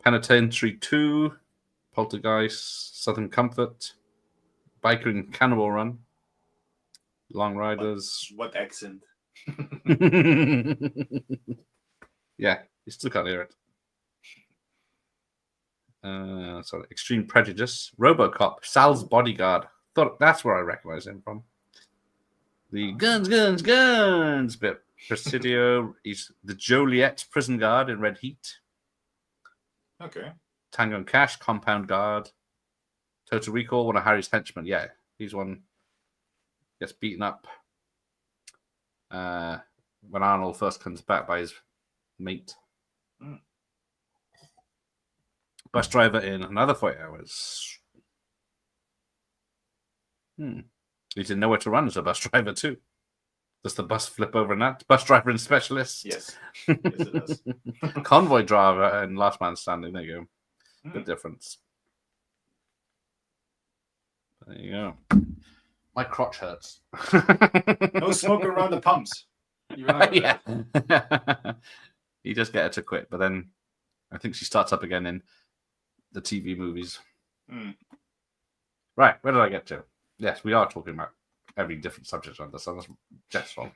Penitentiary 2, Poltergeist, Southern Comfort, Biker and Cannibal Run, Long Riders. What accent? Yeah, you still can't hear it. Sorry, Extreme Prejudice, RoboCop, Sal's Bodyguard. Thought that's where I recognize him from. The guns bit. Presidio, he's the Joliet prison guard in Red Heat. Okay. Tango and Cash, Compound Guard. Total Recall, one of Harry's henchmen. Yeah, he's one gets beaten up when Arnold first comes back by his mate. Bus driver in Another 40 Hours. He didn't know where to run as a bus driver too. Does the bus flip over in that? Bus driver and specialist? Yes. Yes, it does. Convoy driver and Last Man Standing. There you go. Good difference. There you go. My crotch hurts. No smoking around the pumps. Yeah. He does get her to quit, but then I think she starts up again in the TV movies. Right, where did I get to? Yes, we are talking about every different subject on this. That's Jeff's fault.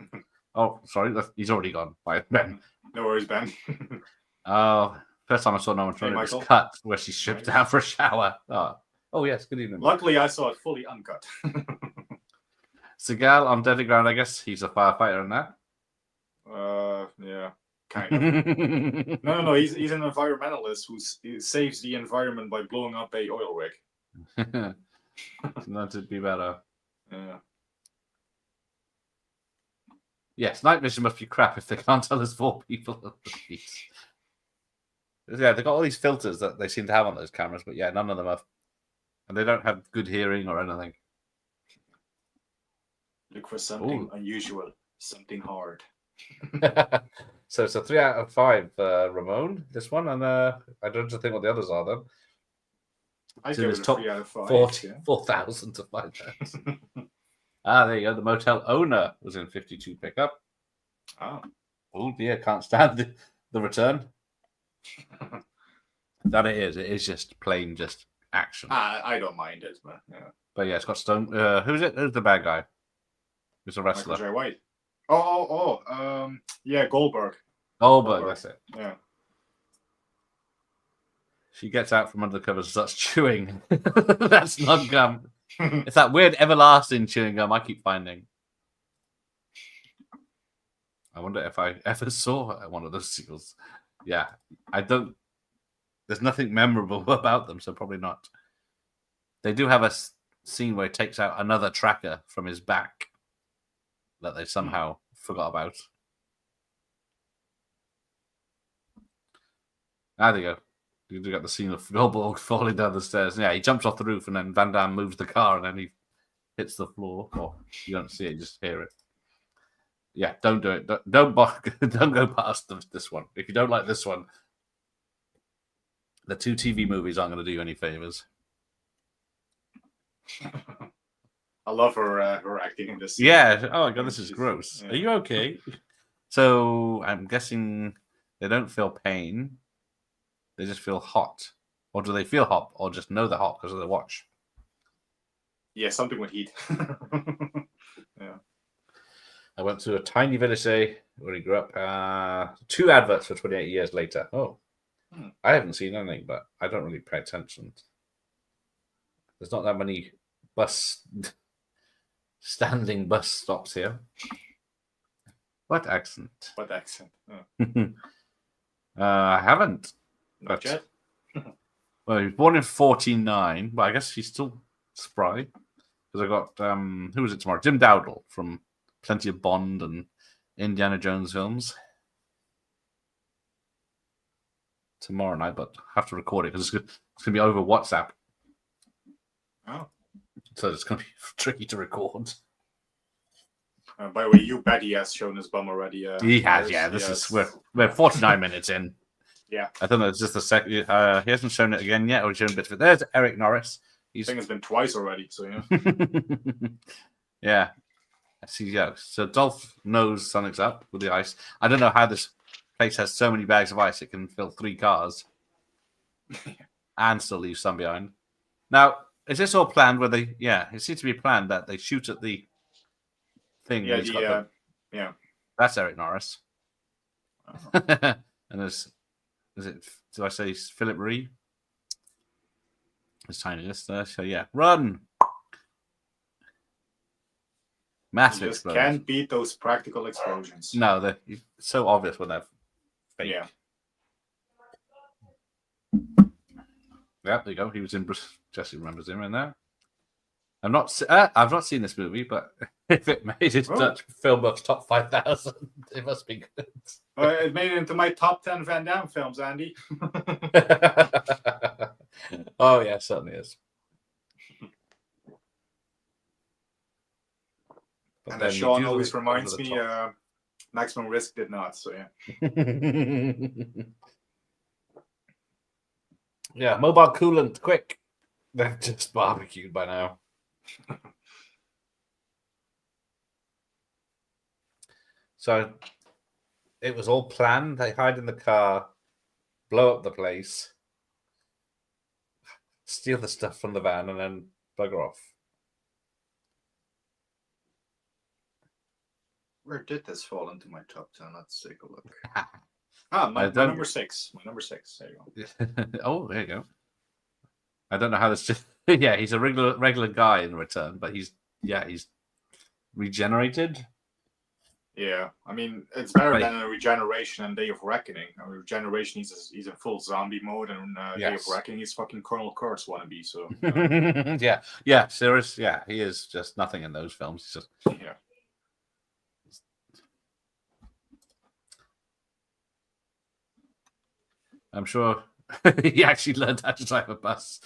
Oh, sorry, he's already gone. Bye, Ben. No worries, Ben. First time I saw No One Throwing It was Michael. cut where she stripped down for a shower. Oh, yes, good evening. Luckily, I saw it fully uncut. Seagal on Deadly Ground, I guess he's a firefighter in that. Yeah, kind of. No. He's an environmentalist who saves the environment by blowing up a oil rig. Not to be better. Yeah. Yes, night vision must be crap if they can't tell there's 4 people on the street. Yeah, they've got all these filters that they seem to have on those cameras, but yeah, none of them have. And they don't have good hearing or anything. Look for something unusual, something hard. So it's a 3 out of 5, Ramon, this one, and I don't think what the others are, though. I So give it's it a top 3 out of 5. 4,000 to 5,000. There you go. The motel owner was in 52 pickup. Oh dear, can't stand the return. That it is. It is just plain just action. I don't mind it, but yeah. But yeah, it's got Stone. Who's it? Who's the bad guy? Who's a wrestler? Michael J. White. Yeah, Goldberg. Goldberg, that's it. Yeah. She gets out from under the covers and starts chewing. That's not gum. It's that weird everlasting chewing gum I keep finding. I wonder if I ever saw one of those seals. Yeah, I don't. There's nothing memorable about them, so probably not. They do have a scene where he takes out another tracker from his back that they somehow forgot about. There you go. You got the scene of Goldberg falling down the stairs. Yeah, he jumps off the roof and then Van Damme moves the car and then he hits the floor. Or you don't see it, you just hear it. Yeah, don't do it. Don't go past this one. If you don't like this one, the 2 TV movies aren't going to do you any favors. I love her acting in this. Yeah. Oh my god, this is gross. Yeah. Are you okay? So I'm guessing they don't feel pain. They just feel hot. Or do they feel hot? Or just know they're hot because of the watch? Yeah, something with heat. Yeah. I went to a tiny village where he grew up. 2 adverts for 28 years later. Oh. I haven't seen anything, but I don't really pay attention. There's not that many standing bus stops here. What accent? What accent? Oh. I haven't. Not yet. Well, he was born in 1949, but I guess he's still spry. Because I got, who was it tomorrow? Jim Dowdle from plenty of Bond and Indiana Jones films. Tomorrow night, but I have to record it because it's going to be over WhatsApp. Oh. So it's going to be tricky to record. By the way, you bet he has shown his bum already. He has, yeah. We're 49 minutes in. Yeah. I don't know, it's just a second. He hasn't shown it again yet, or he's shown bits of it. There's Eric Norris. I think it's been twice already, so yeah. Yeah. I see, yeah. So Dolph knows something's up with the ice. I don't know how this place has so many bags of ice it can fill 3 cars and still leave some behind. Now, is this all planned where they, it seems to be planned that they shoot at the thing. Yeah, yeah. That's Eric Norris. And do I say Philip Ree? His tiny list there. So yeah, run! Massive you just explosion. Can't beat those practical explosions. No, they're so obvious when they're fake. Yeah. Yeah, there you go. He was in. Jesse remembers him in there. I've not seen this movie, but if it made it Dutch Film Buff's top 5,000, it must be good. It made it into my top 10 Van Damme films, Andy. Oh yeah, certainly is. But And then as you Sean do always it over reminds the me, top. Maximum Risk did not. So yeah. Yeah, mobile coolant, quick. They're just barbecued by now. So it was all planned. They hide in the car, blow up the place, steal the stuff from the van, and then bugger off. Where did this fall into my top 10? Let's take a look. My don't- number 6. My number 6. There you go. Oh, there you go. I don't know how this just. Yeah, he's a regular guy in return, but he's regenerated. Yeah, I mean, it's better Right. than a Regeneration and Day of Reckoning. A Regeneration, he's in full zombie mode, and Day of Yes. Reckoning, he's fucking Colonel Kurtz wannabe. So yeah, serious. Yeah, he is just nothing in those films. He's just yeah. I'm sure he actually learned how to drive a bus.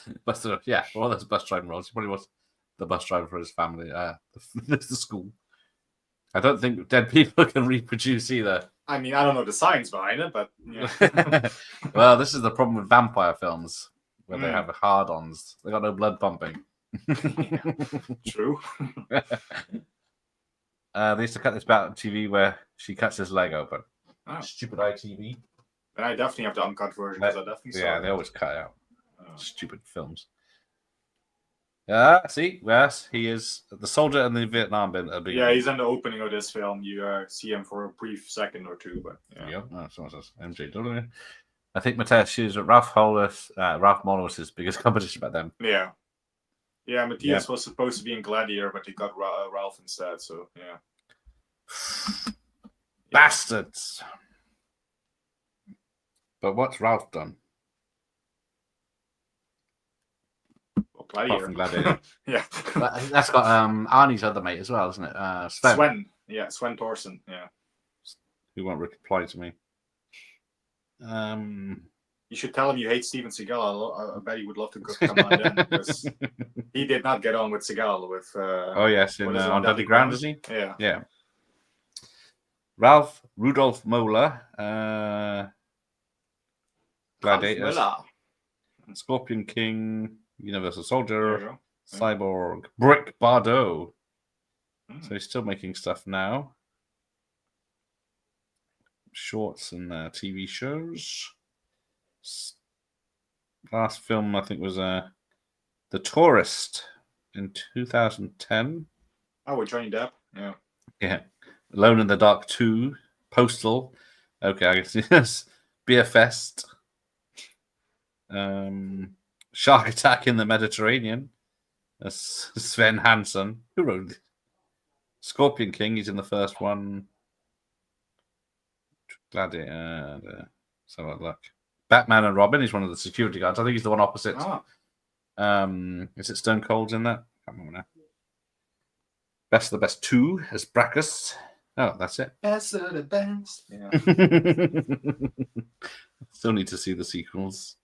Yeah, for all those bus driving roles, he probably was the bus driver for his family. The school. I don't think dead people can reproduce either. I mean, I don't know the science behind it, but yeah. Well, this is the problem with vampire films, where they Mm. have hard-ons. They got no blood pumping. True. They used to cut this back on TV where she cuts his leg open. Oh. Stupid ITV. And I definitely have the uncut version because I definitely saw Yeah, it. they always cut out Oh. stupid films. See, yes, he is the soldier in the Vietnam bin. Yeah, he's in the opening of this film. You see him for a brief second or two, but yeah. Yep, that's what it says. MJW. I think Matthias shoes at Ralph Mahler was his biggest competition back then. Yeah. Yeah, Matthias was supposed to be in Gladiator, but he got Ralph instead, so yeah. Bastards. But what's Ralph done? Well, Apart from Gladiator. Gladiator. Yeah. That's got Arnie's other mate as well, isn't it? Sven. Yeah, Sven Thorsen. Yeah. Who won't reply to me. You should tell him you hate Steven Seagal. I bet he would love to come on then, because he did not get on with Seagal with. Oh yes, in what is it, on Deadly Ground, is he? Yeah. Yeah. Rudolph Moeller, Gladiators, Scorpion King, Universal There Soldier, you go. Cyborg, Brick Bardot. Mm. So he's still making stuff now. Shorts and TV shows. Last film I think was The Tourist in 2010. Oh, with Johnny Depp. Yeah. Yeah. Alone in the Dark 2, Postal. Okay, I guess yes. Beer Fest. Shark Attack in the Mediterranean. That's Sven Hansen. Who wrote it? Scorpion King, he's in the first one. Gladiator. Let's have a look. Batman and Robin, he's one of the security guards. I think he's the one opposite. Ah. Is it Stone Cold's in that? I can't remember now. Best of the Best 2 as Brackus. Oh, that's it. Best of the best. Yeah. Still need to see the sequels.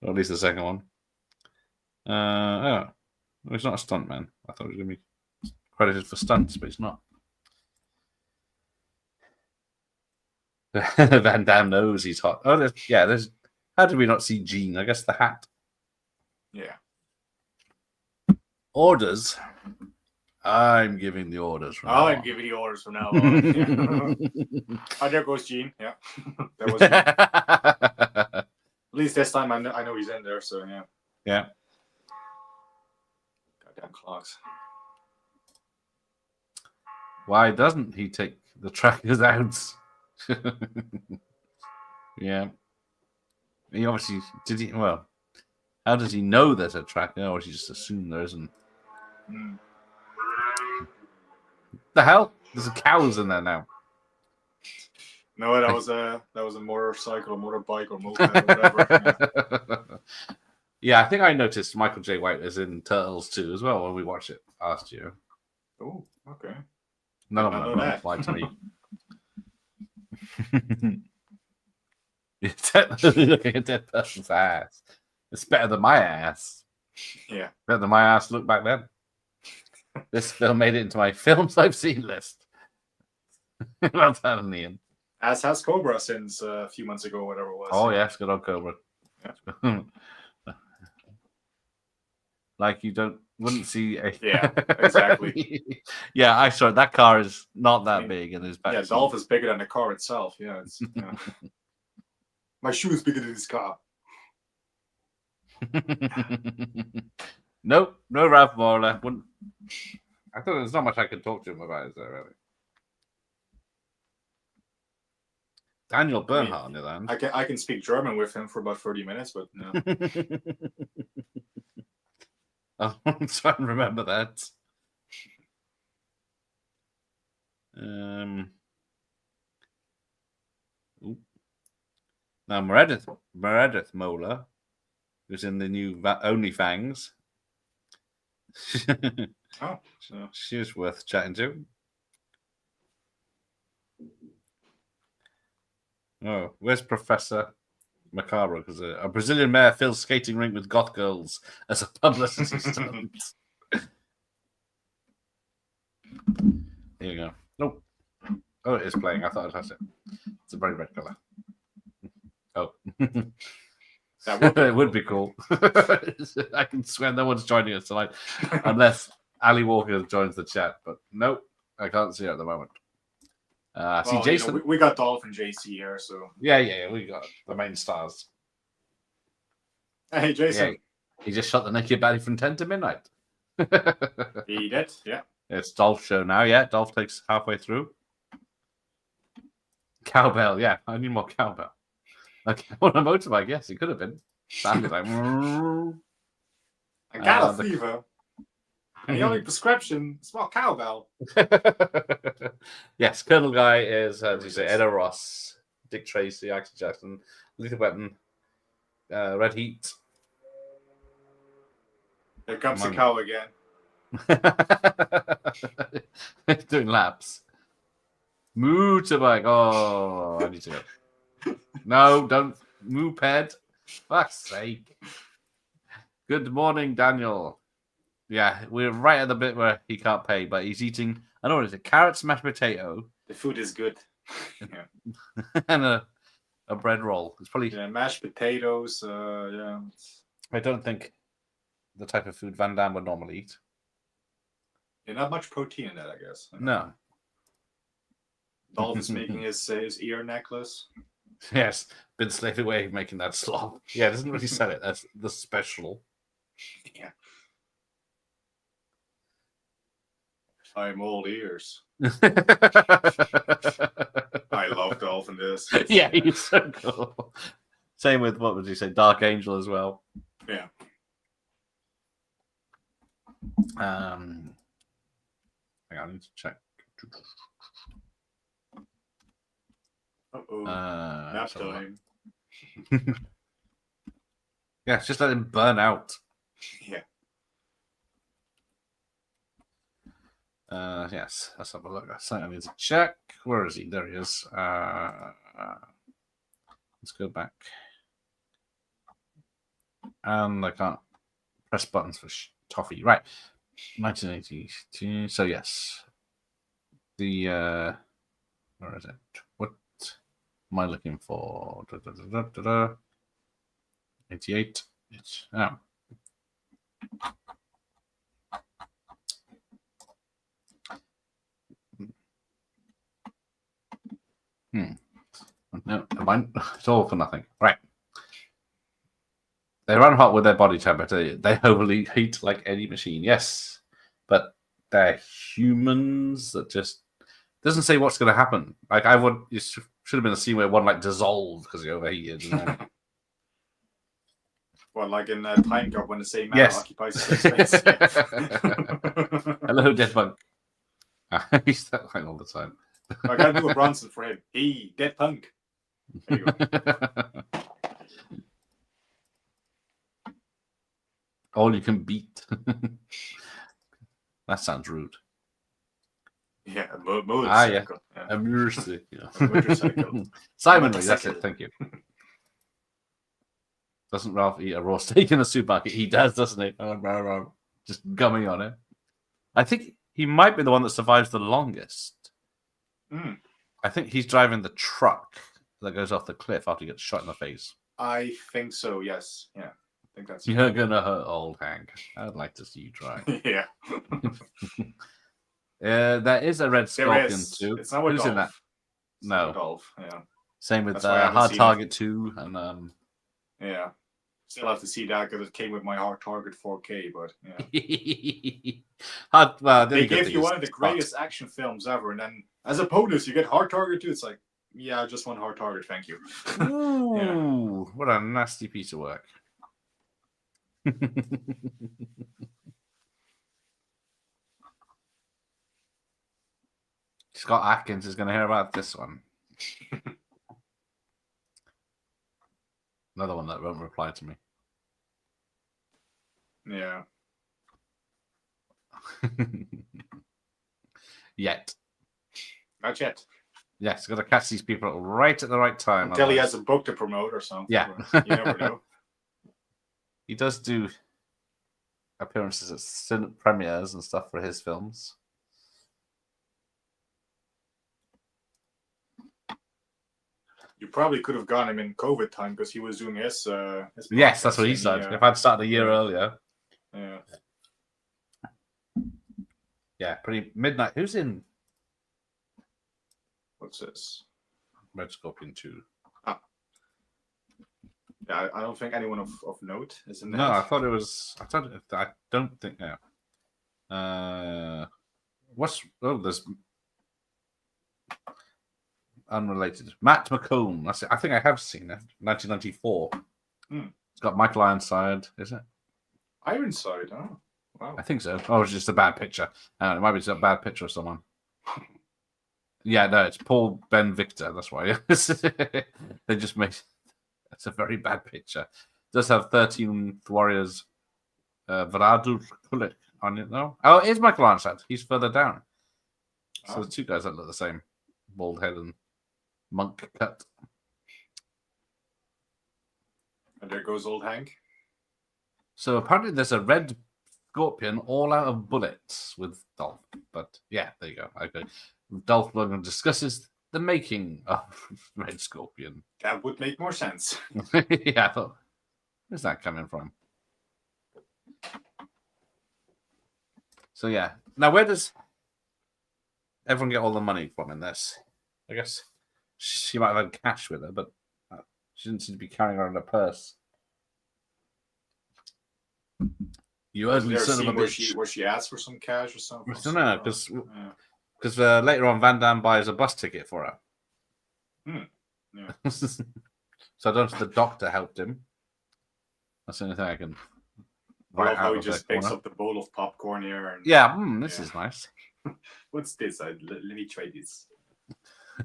Or at least the second one. He's not a stuntman. I thought he was going to be credited for stunts, but he's not. Van Damme knows he's hot. Oh, there's. How did we not see Gene? I guess the hat. Yeah. Orders. I'm giving the orders. From now I'm on. giving the orders from now on. Yeah. Oh, there goes Gene. Yeah. That was Gene. At least this time I know he's in there, so yeah. Yeah. Goddamn clocks. Why doesn't he take the trackers out? Yeah. He obviously did he well. How does he know there's a tracker, or does he just assume there isn't? Mm. The hell? There's cows in there now. No, that was a motorcycle, motorbike, or moped, or whatever. Yeah, I think I noticed Michael J. White was in Turtles 2 as well when we watched it last year. Oh, okay. None of I know them that. applied to me. You're technically looking at a dead person's ass. It's better than my ass. Yeah. Better than my ass looked back then. This film made it into my films I've seen list. Well done, Ian. As has Cobra since a few months ago, whatever it was. Oh, yes, good old Cobra. Yeah. Like you wouldn't see a... Yeah, exactly. Yeah, I saw it. That car is not that big in his back. Yeah, Dolph is bigger than the car itself. Yeah, it's my shoe is bigger than this car. Nope, no Ralph Moore. Wouldn't... I thought there's not much I could talk to him about, is there, really? Daniel Bernhardt, on the other hand. I can speak German with him for about 30 minutes, but no. I'm trying to remember that. Now Meredith Mola, who's in the new OnlyFangs. Oh, so She's worth chatting to. Oh, where's Professor Macabro? Because a Brazilian mayor fills skating rink with goth girls as a publicity stunt. Here you go. Nope. Oh, it is playing. I thought I'd touched it. It's a very red color. Oh. It would be cool. I can swear no one's joining us tonight. Unless Ali Walker joins the chat. But nope, I can't see her at the moment. See Jason. We got Dolph and JC here, so Yeah, we got the main stars. Hey, Jason. Yeah, he just shot the naked baddie from 10 to midnight. He did, yeah. It's Dolph's show now, yeah. Dolph takes halfway through. Cowbell, yeah. I need more cowbell. Okay, on a motorbike, yes, it could have been. Sounded like... I got a fever. And the only prescription is more cowbell. Yes, Colonel Guy is, as you say, Edda Ross, Dick Tracy, Axel Jackson, Lethal Weapon, Red Heat. Here comes the cow again. Doing laps. Motorbike. Oh, I need to go. No, don't. Moped. Fuck's sake. Good morning, Daniel. Yeah, we're right at the bit where he can't pay, but he's eating, I don't know what is it, carrots, mashed potato. The food is good. Yeah. And a bread roll. It's probably... Yeah, mashed potatoes, yeah. I don't think the type of food Van Damme would normally eat. Yeah, not much protein in that, I guess. No. Dolph is making his ear necklace. Yes, been slaved away making that slop. Yeah, it doesn't really sell it. That's the special. Yeah. I'm all ears. I love Dolph in this. Yeah, he's so cool. Same with, what would you say, Dark Angel as well. Yeah. Hang on, I need to check. Nap time. Yeah, just let him burn out. Yeah. Yes, let's have a look. I need to check. Where is he? There he is. Let's go back. And I can't press buttons for toffee. Right. 1982. So, yes. The, where is it? What am I looking for? 88. It's, oh. No, it's all for nothing. Right. They run hot with their body temperature. They overly heat like any machine. Yes. But they're humans that just doesn't say what's going to happen. Like it should have been a scene where one like dissolved because he overheated. You know? Well, like in Time Cop when the same man occupies the space. Hello, Dead Punk. He's that thing all the time. I gotta do a Bronson for him. Hey, Dead Punk. There you go. All you can beat. That sounds rude. Yeah, motorcycle. Yeah. A motorcycle. Motorcycle. Simon Lee, that's it. Thank you. Doesn't Ralph eat a raw steak in a supermarket? He does, doesn't he? Just gumming on it. I think he might be the one that survives the longest. Mm. I think he's driving the truck that goes off the cliff after he gets shot in the face. I think so. Yes. Yeah. I think that's. You're gonna hurt old Hank. I'd like to see you try. Yeah. There is a Red Scorpion too. It's not with Who's Dolph. in that? It's No. not with Dolph. Yeah. Same with That's why I haven't Hard seen Target 2 and Yeah. Still have to see that because it came with my Hard Target 4K, but yeah. they gave you one of the greatest action films ever, and then as a bonus, you get Hard Target 2. It's like, yeah, I just want Hard Target, thank you. Ooh, Yeah. What a nasty piece of work. Scott Atkins is going to hear about this one. Another one that won't reply to me. Yeah. Yet. Not yet. Yes, got to catch these people right at the right time. Until he has a book to promote or something. Yeah. You never know. He does do appearances at premieres and stuff for his films. You probably could have gotten him in COVID time because he was doing his yes, that's what he said. If I'd started a year earlier. Yeah. Yeah, pretty midnight. Who's in What's this? Red Scorpion 2? Yeah, I don't think anyone of note is in there. No, I thought it was. I don't think. Yeah. There's unrelated. Matt McComb. That's it. I think I have seen it. 1994. It's got Michael Ironside. Is it? Ironside. Oh, wow. I think so. Oh, it's just a bad picture. It might be just a bad picture of someone. Yeah, no, it's Paul Ben Victor. That's why. They just made. It's a very bad picture. It does have 13th Warriors Vladur Kulik on it, though. Oh, it is Michael Ironside. He's further down. So the two guys that look the same. Bald head and monk cut. And there goes old Hank. So apparently there's a Red Scorpion all out of bullets with Dolph. But yeah, there you go. Okay. Dolph Lundgren discusses the making of Red Scorpion. That would make more sense. Yeah, I thought, where's that coming from? So yeah. Now where does everyone get all the money from in this? I guess she might have had cash with her, but she didn't seem to be carrying around a purse. You ugly son of a bitch. Where she asked for some cash or something? I don't know, because later on Van Damme buys a bus ticket for her. Yeah. So I don't know if the doctor helped him. That's the only thing I can. I love how he just picks up the bowl of popcorn here. And, yeah, this is nice. What's this? Let me try this.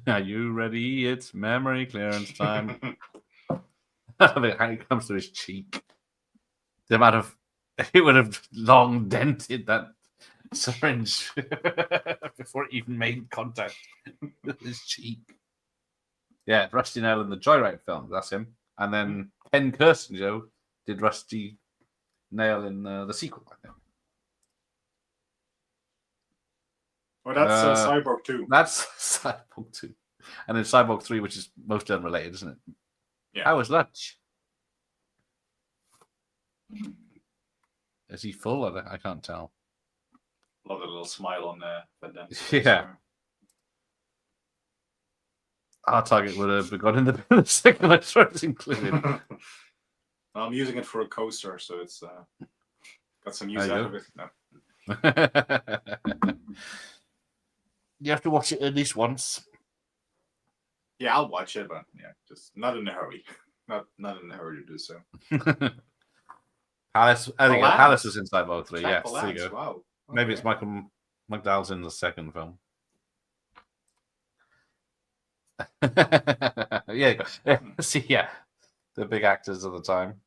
Are you ready? It's memory clearance time. I mean, how it comes to his cheek. The amount of it would have long dented that syringe before it even made contact with his cheek. Yeah, Rusty Nail in the Joyride film. That's him. And then Ken Kirsten did Rusty Nail in the sequel, I think. Oh, that's Cyborg 2. That's Cyborg 2. And then Cyborg 3, which is mostly unrelated, isn't it? Yeah. How was lunch? Is he full? I can't tell. Love the little smile on Van Damme's Yeah. Our target would have gone in the second it's included. I'm using it for a coaster, so it's got some use out of it. No. You have to watch it at least once. Yeah, I'll watch it, but yeah, just not in a hurry. Not in a hurry to do so. Palace, I think Palace was in Cyborg 3. Yes, there you go. Wow. Okay. Maybe it's Michael McDowell's in the second film. Yeah. See, yeah, the big actors of the time.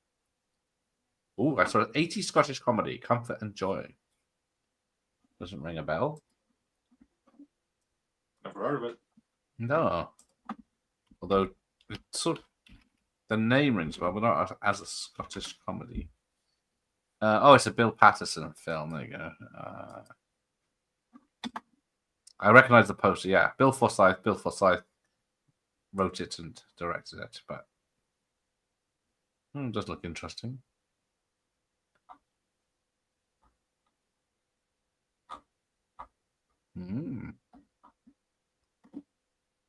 Oh, I saw an 80s Scottish comedy, Comfort and Joy. Doesn't ring a bell. Never heard of it. No. Although it's sort of, the name rings well, but not as a Scottish comedy. It's a Bill Patterson film. There you go. I recognize the poster. Yeah, Bill Forsyth wrote it and directed it, but it does look interesting.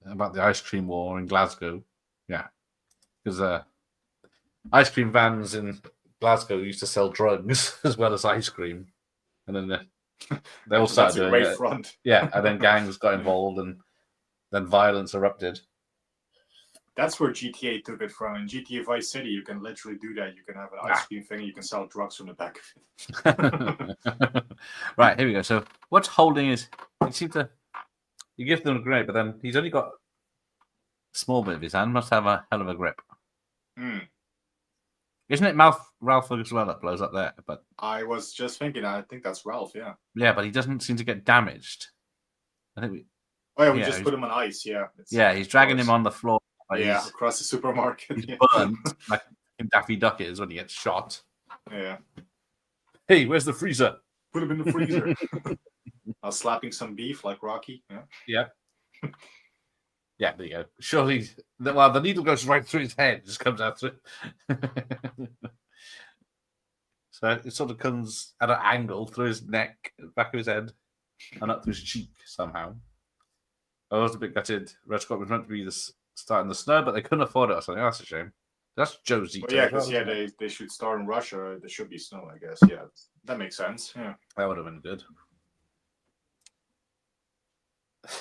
About the ice cream war in Glasgow. Yeah, because ice cream vans in Glasgow used to sell drugs as well as ice cream, and then they all started doing it. Front. Yeah, and then gangs got involved, and then violence erupted. That's where GTA took it from. In GTA Vice City, you can literally do that. You can have an ice cream thing, and you can sell drugs from the back of it. Right, here we go. So what's holding is you give them a grip, but then he's only got a small bit of his hand. Must have a hell of a grip. Isn't it Ralph as well that blows up there? But I was just thinking, I think that's Ralph, yeah. Yeah, but he doesn't seem to get damaged. I think we just put him on ice, yeah. He's dragging him on the floor. Across the supermarket. He's burnt, like Daffy Duck is when he gets shot. Yeah. Hey, where's the freezer? Put him in the freezer. I was slapping some beef like Rocky. Yeah. Yeah, there you go. Surely, the needle goes right through his head, just comes out through. So it sort of comes at an angle through his neck, back of his head, and up through his cheek somehow. I was a bit gutted. Red Scott was meant to be the start in the snow, but they couldn't afford it or something. That's a shame. That's Josie. Well, because they should start in Russia. There should be snow, I guess. Yeah, that makes sense. Yeah, that would have been good.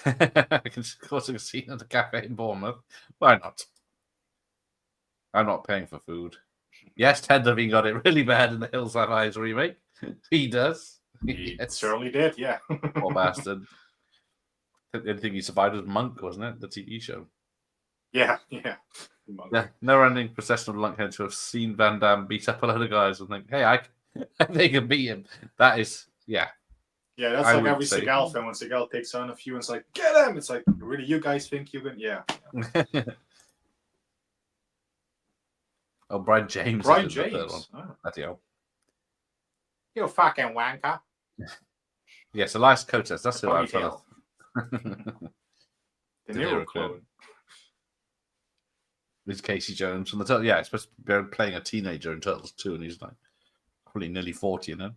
I can causing a scene at the cafe in Bournemouth. Why not? I'm not paying for food. Yes, Ted Levine got it really bad in the Hills Have Eyes remake. He does. He certainly did. Yeah. Poor bastard. The only thing he survived was Monk, wasn't it? The TV show. Yeah. Yeah, never-ending procession of lunkheads who have seen Van Damme beat up a load of guys and think, "Hey, they can beat him." That is, yeah. Yeah, that's like every Seagal film. When Seagal takes on a few, and it's like, "Get him!" It's like, really, you guys think you can? Yeah. Oh, Brian James. Brian James. That's you fucking wanker. Yes, Elias Cotes. That's who I'm trying to. The Nero clone. With Casey Jones from the Turtles. Yeah, he's supposed to be playing a teenager in Turtles 2, and he's like probably nearly 40, And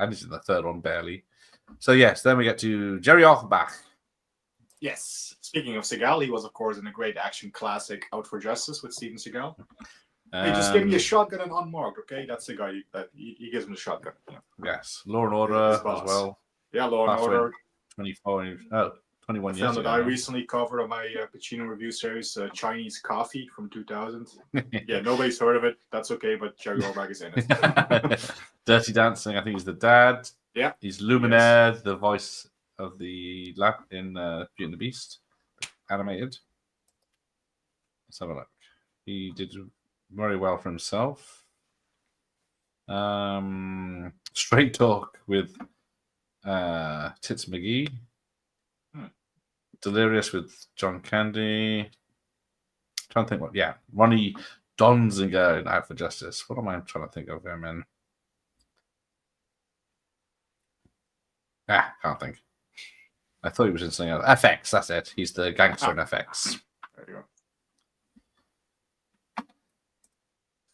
he's in the third one barely. So yes, then we get to Jerry Offenbach. Yes. Speaking of Seagal, he was of course in a great action classic Out for Justice with Steven Seagal. Hey, just give me a shotgun and unmarked, okay? That's the guy that he gives him the shotgun. Yeah. Yes. Law and Order as well. Yeah, Law and Order. 21 years ago. I recently covered on my Pacino review series, Chinese Coffee from 2000. Yeah, nobody's heard of it. That's okay, but Jerry Orbach is in it. Dirty Dancing, I think he's the dad. Yeah. He's Luminaire, the voice of the lab in Beauty and the Beast, animated. Let's have a look. He did very well for himself. Straight Talk with Tits McGee. Delirious with John Candy. Trying to think what, Ronnie Donziger in Out for Justice. What am I trying to think of him in? Can't think. I thought he was in something else. FX, that's it. He's the gangster in FX. There you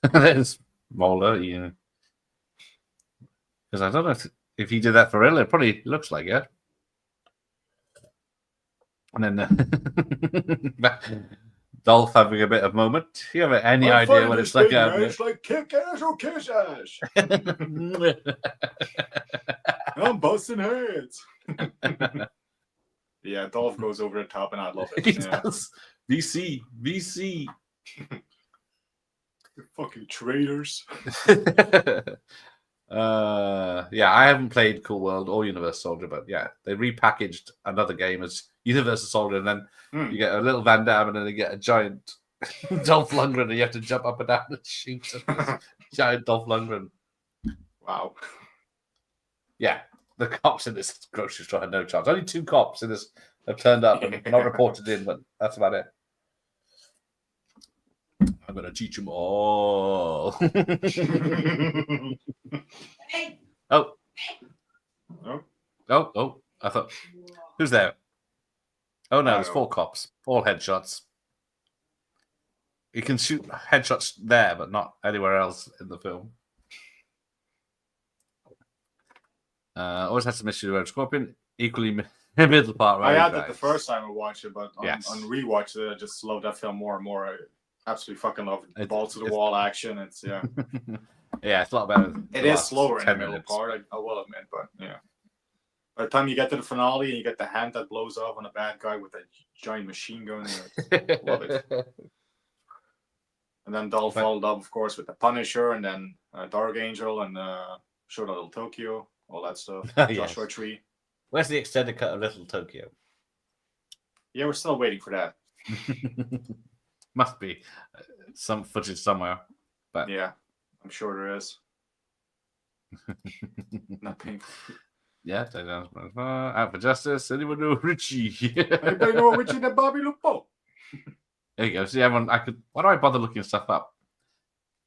go. There's Mulder. Because I don't know if he did that for real. It probably looks like it. And then Dolph having a bit of moment. Do you have any idea what it's like? It's like kick ass or kiss ass. I'm busting heads. Yeah, Dolph goes over the top, and I love it. He does. VC. You're fucking traitors. I haven't played Cool World or Universal Soldier, but yeah, they repackaged another game as Universal Soldier, and then you get a little Van Damme, and then you get a giant Dolph Lundgren, and you have to jump up and down and shoot giant Dolph Lundgren. Wow. Yeah, the cops in this grocery store had no chance. Only 2 cops in this have turned up and not reported in, but that's about it. I'm going to teach them all. Oh. I thought Who's there? Oh no, I there's don't 4 cops. All headshots. You can shoot headshots there, but not anywhere else in the film. Always has some issue with Scorpion. Equally middle part, right? I had that the first time I watched it, but on Yes. rewatch it, I just love that film more and more. I absolutely fucking love it. It- Balls to the it's- wall action. It's yeah. Yeah, it's a lot better. than It the is last slower in 10 the middle minutes. part, I will admit, but yeah. By the time you get to the finale and you get the hand that blows off on a bad guy with a giant machine gun, love it. And then Dolph followed up, of course, with the Punisher, and then Dark Angel, and Show Little Tokyo, all that stuff. Yes. Joshua Tree. Where's the extended cut of Little Tokyo? Yeah, we're still waiting for that. Must be some footage somewhere. But Yeah, I'm sure there is. Nothing. yeah, Out for Justice. Anyone know Richie? Anybody know Richie the Bobby Lupo? There you go. See, everyone. Why do I bother looking stuff up?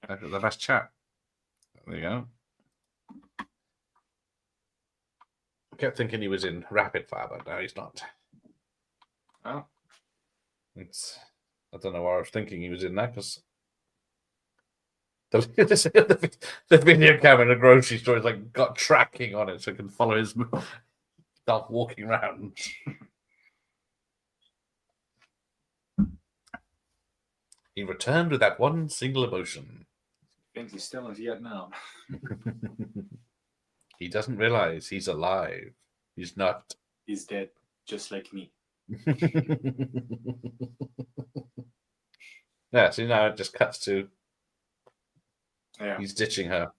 The best chat. There you go. I kept thinking he was in Rapid Fire, but no, he's not. Oh. I don't know why I was thinking he was in that because the video camera in the grocery store is like got tracking on it, so it can follow his stuff walking around. He returned with that one single emotion. I think he's still in Vietnam. He doesn't realize he's alive. He's not. He's dead, just like me. Yeah, so now it just cuts to Yeah. he's ditching her.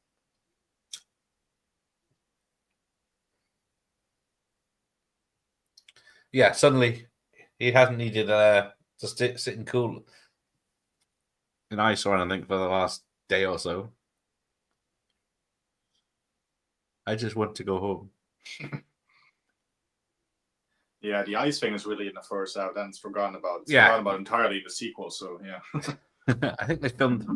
Yeah, suddenly he hasn't needed to sit and cool in ice or anything for the last day or so. I just want to go home. Yeah, the ice thing is really in the first half, then it's forgotten about. It's Yeah. forgotten about entirely the sequel, so yeah. I think they filmed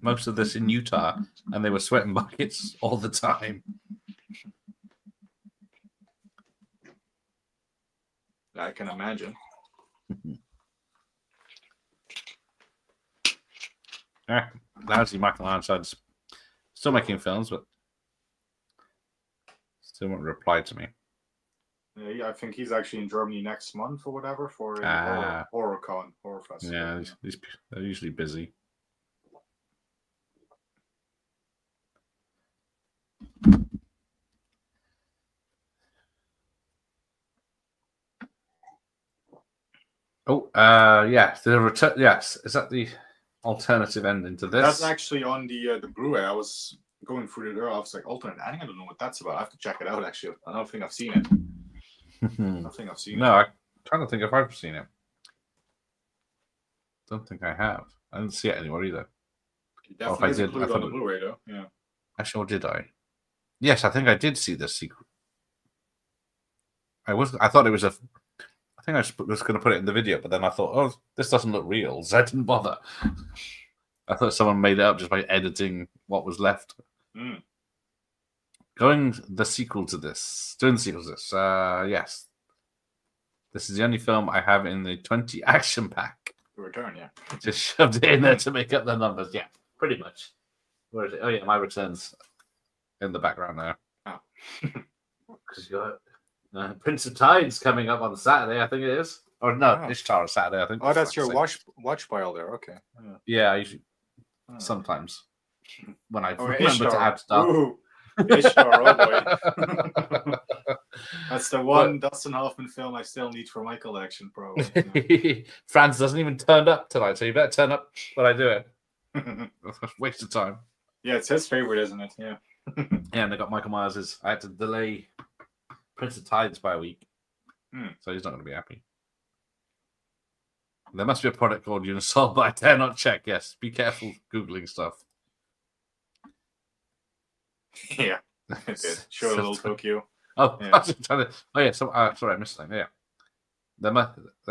most of this in Utah, and they were sweating buckets all the time. I can imagine. Yeah, lousy Michael Ironside's still making films, but still won't reply to me. Yeah, I think he's actually in Germany next month or whatever for a horror festival. Yeah, they're usually busy. Oh, yes, the return. Yes, is that the alternative ending to this? That's actually on the Blu-ray. I was going through it earlier. I was like, alternate ending. I don't know what that's about. I have to check it out. Actually, I don't think I've seen it. I don't think I've seen it. No, I'm trying to think if I've seen it. Don't think I have. I didn't see it anywhere either. It definitely is I included thought on the Blu-ray though. Yeah. Actually, or did I? Yes, I think I did see the sequel. I thought it was a. I think I was going to put it in the video, but then I thought, oh, this doesn't look real, so I didn't bother. I thought someone made it up just by editing what was left. Mm. Doing the sequel to this. Yes. This is the only film I have in the 20 action pack. The Return, yeah. Just shoved it in there to make up the numbers. Yeah, pretty much. Where is it? Oh, yeah, my return's in the background there. Oh. Because you got Prince of Tides coming up on Saturday, I think it is. Or no, Oh. Ishtar on Saturday, I think. Oh, that's For your fuck's sake. watch pile there. Okay. Yeah, I usually, Oh. sometimes. When I Oh, remember to Ishtar. add stuff. Ooh. Ishtar, oh boy. That's the one Dustin Hoffman film I still need for my collection, probably. Franz doesn't even turn up tonight, so you better turn up when I do it. That's a waste of time. Yeah, it's his favorite, isn't it? Yeah. Yeah, and they got Michael Myers'. I had to delay Prince of Tides by a week, so he's not going to be happy. There must be a product called Unisol, but I dare not check. Yes, be careful Googling stuff. Yeah. It did. Show a little Tokyo. Oh, Yeah. I was trying to. Oh yeah, sorry, I missed something. Yeah, there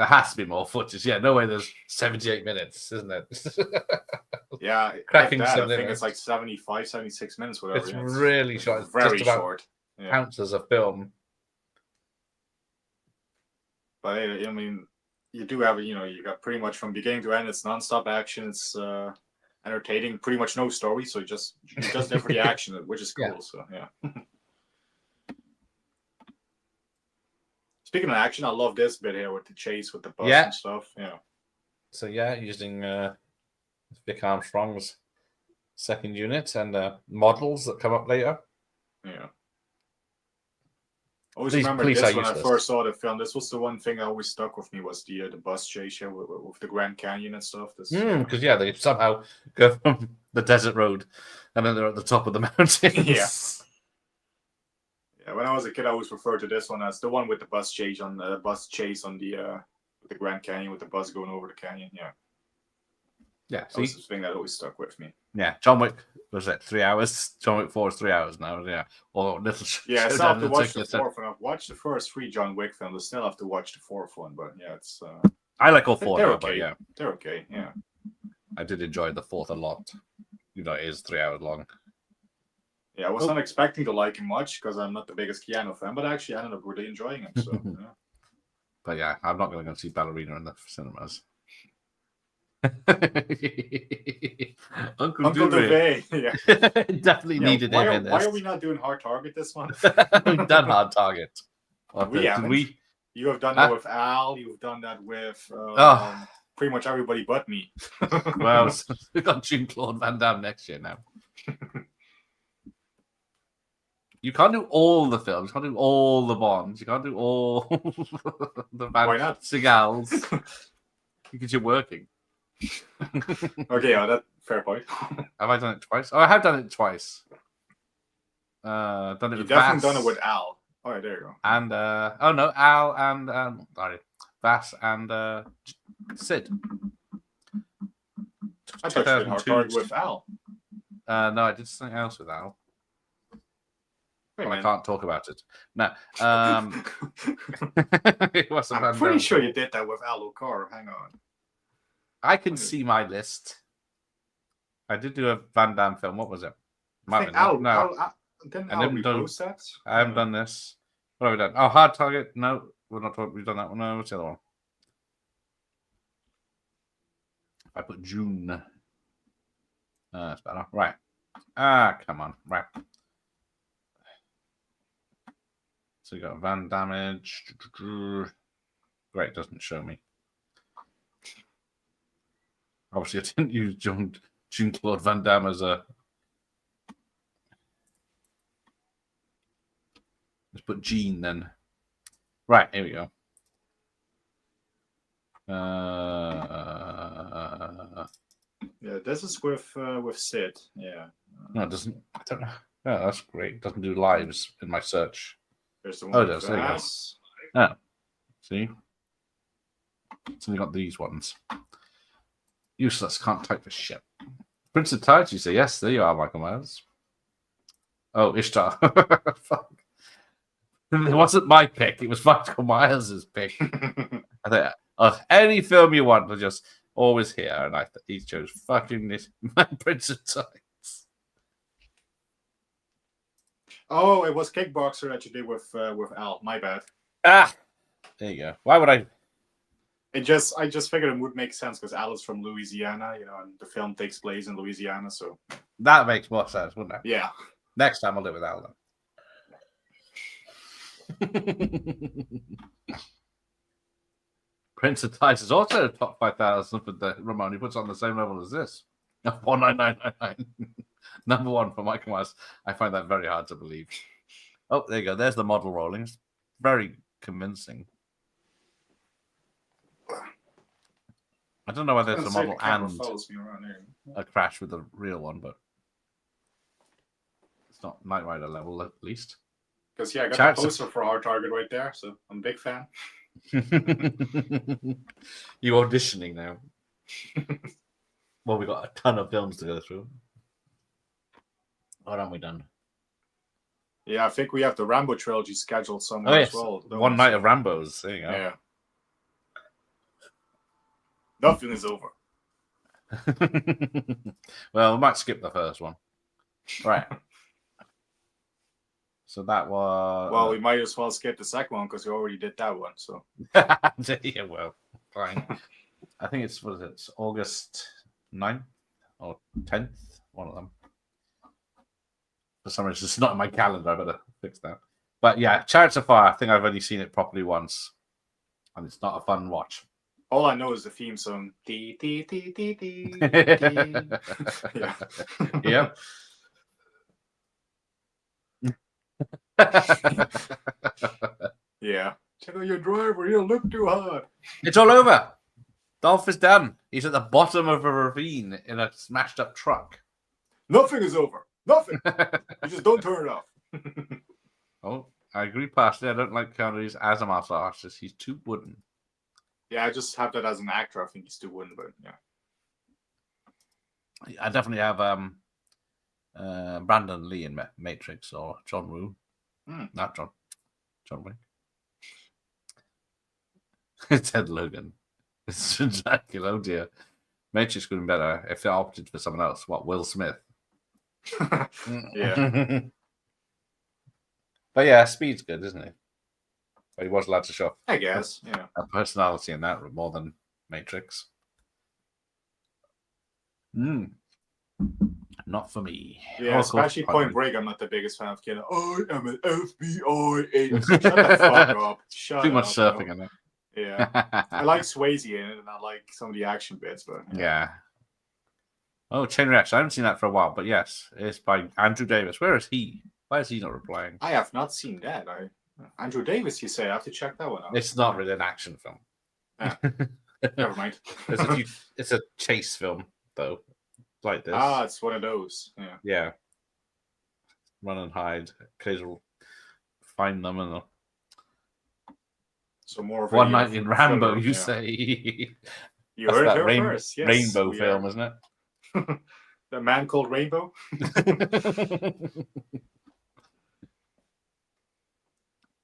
has to be more footage. Yeah, no way. There's 78 minutes, isn't it? Yeah, Cracking like that, I 7 think minutes. it's like 75, 76 minutes, whatever. It's yeah. really short. It's Very just about short. Yeah. counts as a film. But I mean, you do have, you got pretty much from beginning to end. It's non-stop action. It's entertaining. Pretty much no story. So you're just there for the action, which is cool. Yeah. So yeah. Speaking of action, I love this bit here with the chase with the bus and stuff. Yeah. So yeah, using Vic Armstrong's second unit and models that come up later. Yeah. I always remember this when I first saw the film. This was the one thing that always stuck with me was the bus chase here with the Grand Canyon and stuff. Because they somehow go from the desert road and then they're at the top of the mountains. Yeah. Yeah, when I was a kid, I always referred to this one as the one with the bus chase on the Grand Canyon with the bus going over the canyon. Yeah. Yeah, that was the thing that always stuck with me. Yeah, John Wick was it 3 hours? John Wick 4 is 3 hours now. Yeah, or little. Yeah, I still have to watch the fourth one. I've watched the first 3 John Wick films. I still have to watch the fourth one, but yeah, it's. I like all 4. They're now, okay. But yeah, they're okay. Yeah, I did enjoy the 4th a lot. It is 3 hours long. Yeah, I was not expecting to like him much because I'm not the biggest Keanu fan, but actually I ended up really enjoying him. So. Yeah. But yeah, I'm not going to go see Ballerina in the cinemas. Uncle Duvay. Yeah. Definitely needed him in this. Why are we not doing Hard Target this month? We've done Hard Target. You have done that with Al. You've done that with pretty much everybody but me. Well, we've got Jean-Claude Van Damme next year now. You can't do all the films. You can't do all the Bonds. You can't do all the Van Seagals because you're working. Okay, yeah, that's fair point. Have I done it twice? Oh, I have done it twice. Done it with definitely Vass. Done it with Al. Oh, yeah, there you go. And Al and Vass and Sid. I thought you did Hard Target with Al. No, I did something else with Al. But I can't talk about it. No. It wasn't I'm pretty sure you did that with Al O'Carr. Hang on. I can see my list. I did do a Van Damme film. What was it? I haven't done this. What have we done? Oh, Hard Target. No, we're not talking. We've done that one. No, what's the other one? I put June. That's better. Right. Come on. Right. So you got Van Damage. Great, doesn't show me. Obviously, I didn't use Jean-Claude Van Damme as a. Let's put Jean then. Right, here we go. Yeah, this is with Sid. Yeah. No, it doesn't. I don't know. Yeah, that's great. It doesn't do lives in my search. There's the one it does. There you go. Oh, see? So we got these ones. Useless. Can't type for shit. Prince of Tides, you say yes. There you are, Michael Myers. Oh, Ishtar. Fuck. It wasn't my pick. It was Michael Myers' pick. I thought, any film you want, we're just always here. And he chose fucking this Prince of Tides. Oh, it was Kickboxer that you did with Al. My bad. There you go. Why would I? I just figured it would make sense because Al is from Louisiana, and the film takes place in Louisiana, so that makes more sense, wouldn't it? Yeah. Next time I'll do it with Al then. Prince of Tides is also top 5,000 for the Ramon. He puts on the same level as this. 19999. Number 1 for Michael Myers. I find that very hard to believe. Oh, there you go. There's the model rolling. It's very convincing. I don't know whether it's a model and a crash with the real one, but it's not Knight Rider level at least. Because I got the poster for Hard Target right there, so I'm a big fan. You auditioning now? Well, we got a ton of films to go through. What have we done? Yeah, I think we have the Rambo trilogy scheduled somewhere as well. One night of Rambos. There you go. Yeah. Nothing is over. Well, we might skip the first one. Right. So that was. Well, we might as well skip the second one because we already did that one. So yeah, well, fine. I think it's it's August 9th or 10th, one of them. For some reason, it's not in my calendar. I better fix that. But yeah, Chariots of Fire. I think I've only seen it properly once, and it's not a fun watch. all I know is the theme song. Dee, dee, dee, dee, dee, dee. Yeah. Yep. Yeah. Check out your driver. He'll look too hard. It's all over. Dolph is done. He's at the bottom of a ravine in a smashed up truck. Nothing is over. Nothing. You just don't turn it off. Oh, I agree partially. I don't like Keanu Reeves as a martial artist. He's too wooden. Yeah, I just have that as an actor. I think he's too wooden, but yeah. I definitely have Brandon Lee in Matrix or John Woo. Not John. John Wick. Ted Logan. It's Dracula. Oh dear. Matrix could have been better if they opted for someone else. What, Will Smith? Yeah. But yeah, Speed's good, isn't he? But he was allowed to show I guess. Yeah. a personality in that more than Matrix. Not for me. Yeah, Oh, especially course, Point Break. I'm not the biggest fan of Keanu. I am an FBI agent. Shut the fuck up. Shut Too much up, surfing bro. in it. Yeah. I like Swayze in it, and I like some of the action bits, but Yeah. Oh, Chain Reaction. I haven't seen that for a while, but yes, it's by Andrew Davis. Where is he? Why is he not replying? I have not seen that. Andrew Davis, you say? I have to check that one out. It's not really an action film. Ah, never mind. It's a chase film, though. Like this. Ah, it's one of those. Yeah. Yeah. Run and hide. Kids will find them and So more of One a Night in Rambo, thriller, you yeah. say. You That's heard that her first. Yes, rainbow we film, are. isn't it? The Man Called Rainbow.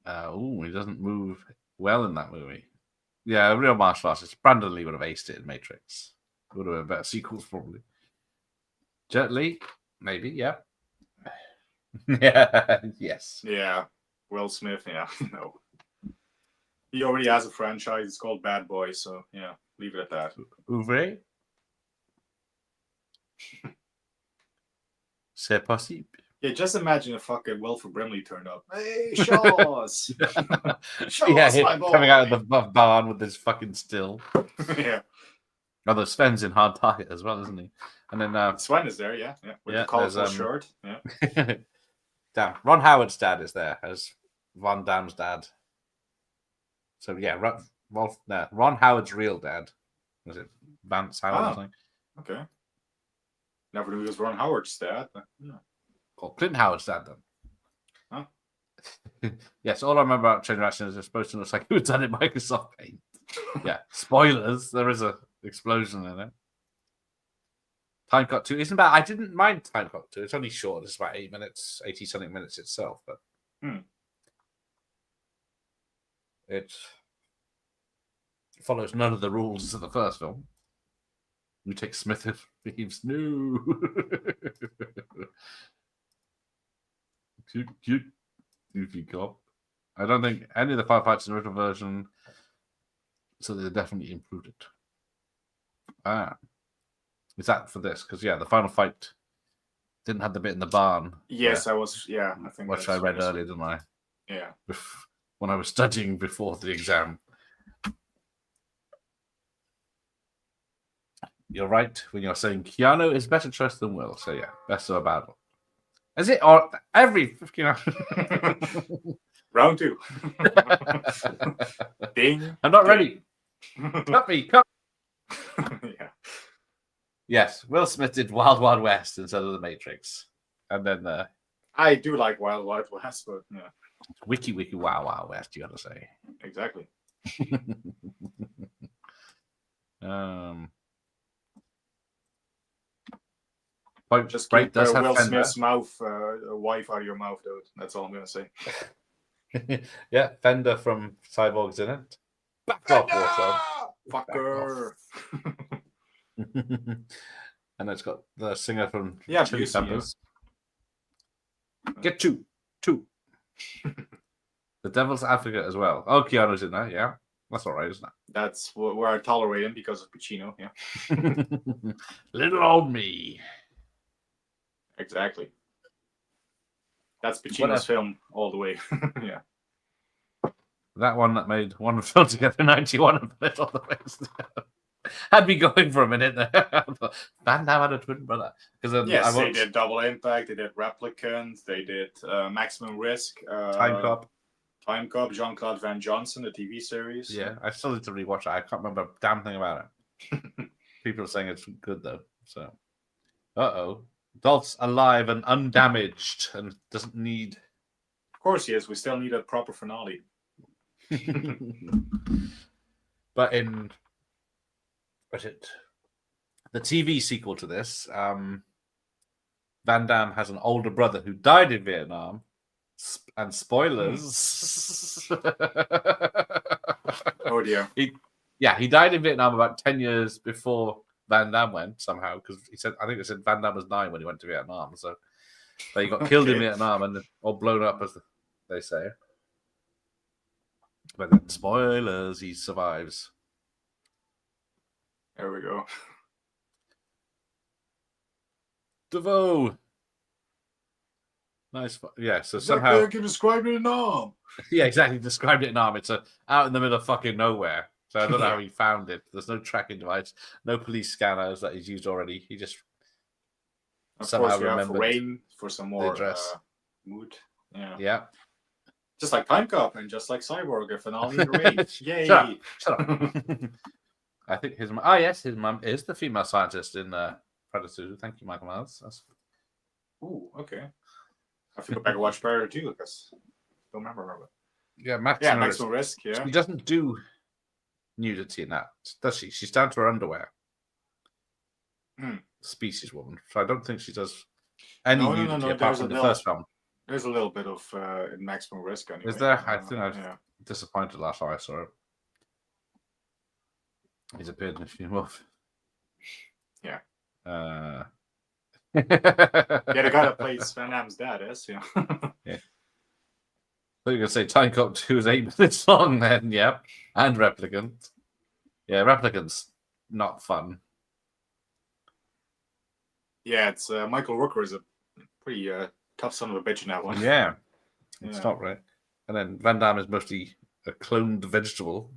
He doesn't move well in that movie. Yeah, a real martial artist. Brandon Lee would have aced it in Matrix. Would have been better sequels, probably. Jet Li, maybe, yeah. Yeah, yes. Yeah. Will Smith, yeah. No. He already has a franchise. It's called Bad Boy, so yeah, leave it at that. Ouvre. C'est possible. Yeah, just imagine if fucking Wilford Brimley turned up. Hey, Shaws! Shaws, Yeah, my him boy! coming out of the barn with his fucking still. Yeah. Although Sven's in Hard Target as well, isn't he? And then Sven is there, yeah. With yeah, the colorful there's, shirt. Yeah. Damn, Ron Howard's dad is there as Von Damme's dad. So yeah, Ron Howard's real dad. Was it Vance Howard or something? Okay. Never knew he was Ron Howard's dad. But, yeah. Or Clint Howard's dad then. Huh? Yes, all I remember about Chain Reaction is it's supposed to look like it was done in Microsoft Paint. Yeah, spoilers. There is a explosion in it. Time Clock 2 isn't bad. I didn't mind Time Clock 2. It's only short. It's about 8 minutes, 80 something minutes itself, but it follows none of the rules of the first film. We take Smith and Reeves. No. Cute. Goofy cop. I don't think any of the firefights in the original version, so they definitely improved it. Is that for this? Because yeah, the final fight didn't have the bit in the barn. Yes, I was. Yeah, I think. Which that's I read what it is. earlier, didn't I? Yeah. When I was studying before the exam. You're right when you're saying Keanu is better choice than Will. So yeah, best of a bad one. Is it? Or every, Round 2. Ding. I'm not ready. Cut me. Yeah. Yes, Will Smith did Wild Wild West instead of The Matrix. And then I do like Wild Wild West, but yeah. Wiki Wow Wow West, you gotta say. Exactly. Just keep does have Will Fender. Smith's wife out of your mouth, dude. That's all I'm gonna say. Yeah, Fender from Cyborg's in it. Back off, Water. Fucker. And it's got the singer from Yeah, Chili Busey, Peppers. Get two. The Devil's Advocate as well. Oh, Keanu's in there, yeah. That's all right, isn't it? That's where I tolerate him because of Pacino. Yeah. Little old me. Exactly. That's Pacino's film all the way. Yeah. That one that made one film together in 91 and put it all the way. Had me going for a minute there. Van Damme had a twin brother. Yes, they did Double Impact, they did Replicant, they did Maximum Risk. Time Cop, Jean-Claude Van Johnson, the TV series. Yeah, I still need to rewatch it. I can't remember a damn thing about it. People are saying it's good, though. So, Dolph's alive and undamaged and doesn't need... Of course he is. We still need a proper finale. But in... What's it? The TV sequel to this, Van Damme has an older brother who died in Vietnam. And spoilers. Oh dear. He died in Vietnam about 10 years before Van Damme went somehow, because I think it said Van Damme was 9 when he went to Vietnam. So he got killed in Vietnam and all blown up, as they say. But then, spoilers, he survives. There we go. DeVoe. Nice. Yeah, so somehow... You can describe it in Nam. Yeah, exactly. Described it in Nam. It's out in the middle of fucking nowhere. So I don't know how he found it. There's no tracking device, no police scanners that he's used already. He just somehow remembered rain for some more mood. Yeah. Yeah. Just like Time Cop and just like Cyborg, a finale in rain. Yay! Shut up. I think his mum... Oh, yes, his mum is the female scientist in Predator. Thank you, Michael Myers. Ooh, okay. I have to go back and watch Predator too, because I don't remember. Yeah, Maximum Risk, yeah. She doesn't do nudity in that, does she? She's down to her underwear. Species woman. So I don't think she does any nudity apart from the first film. There's a little bit of in Maximum Risk anyway. Is there? I think I was disappointed last time I saw it. He's appeared in a few more. Yeah. The guy that plays Van Damme's dad is, yeah. Yeah. So you're going to say Time Cop 2 is 8 minutes long then, yep. And Replicant. Yeah, Replicant's not fun. Yeah, it's Michael Rooker is a pretty tough son of a bitch in that one. Yeah. It's not right. And then Van Damme is mostly a cloned vegetable.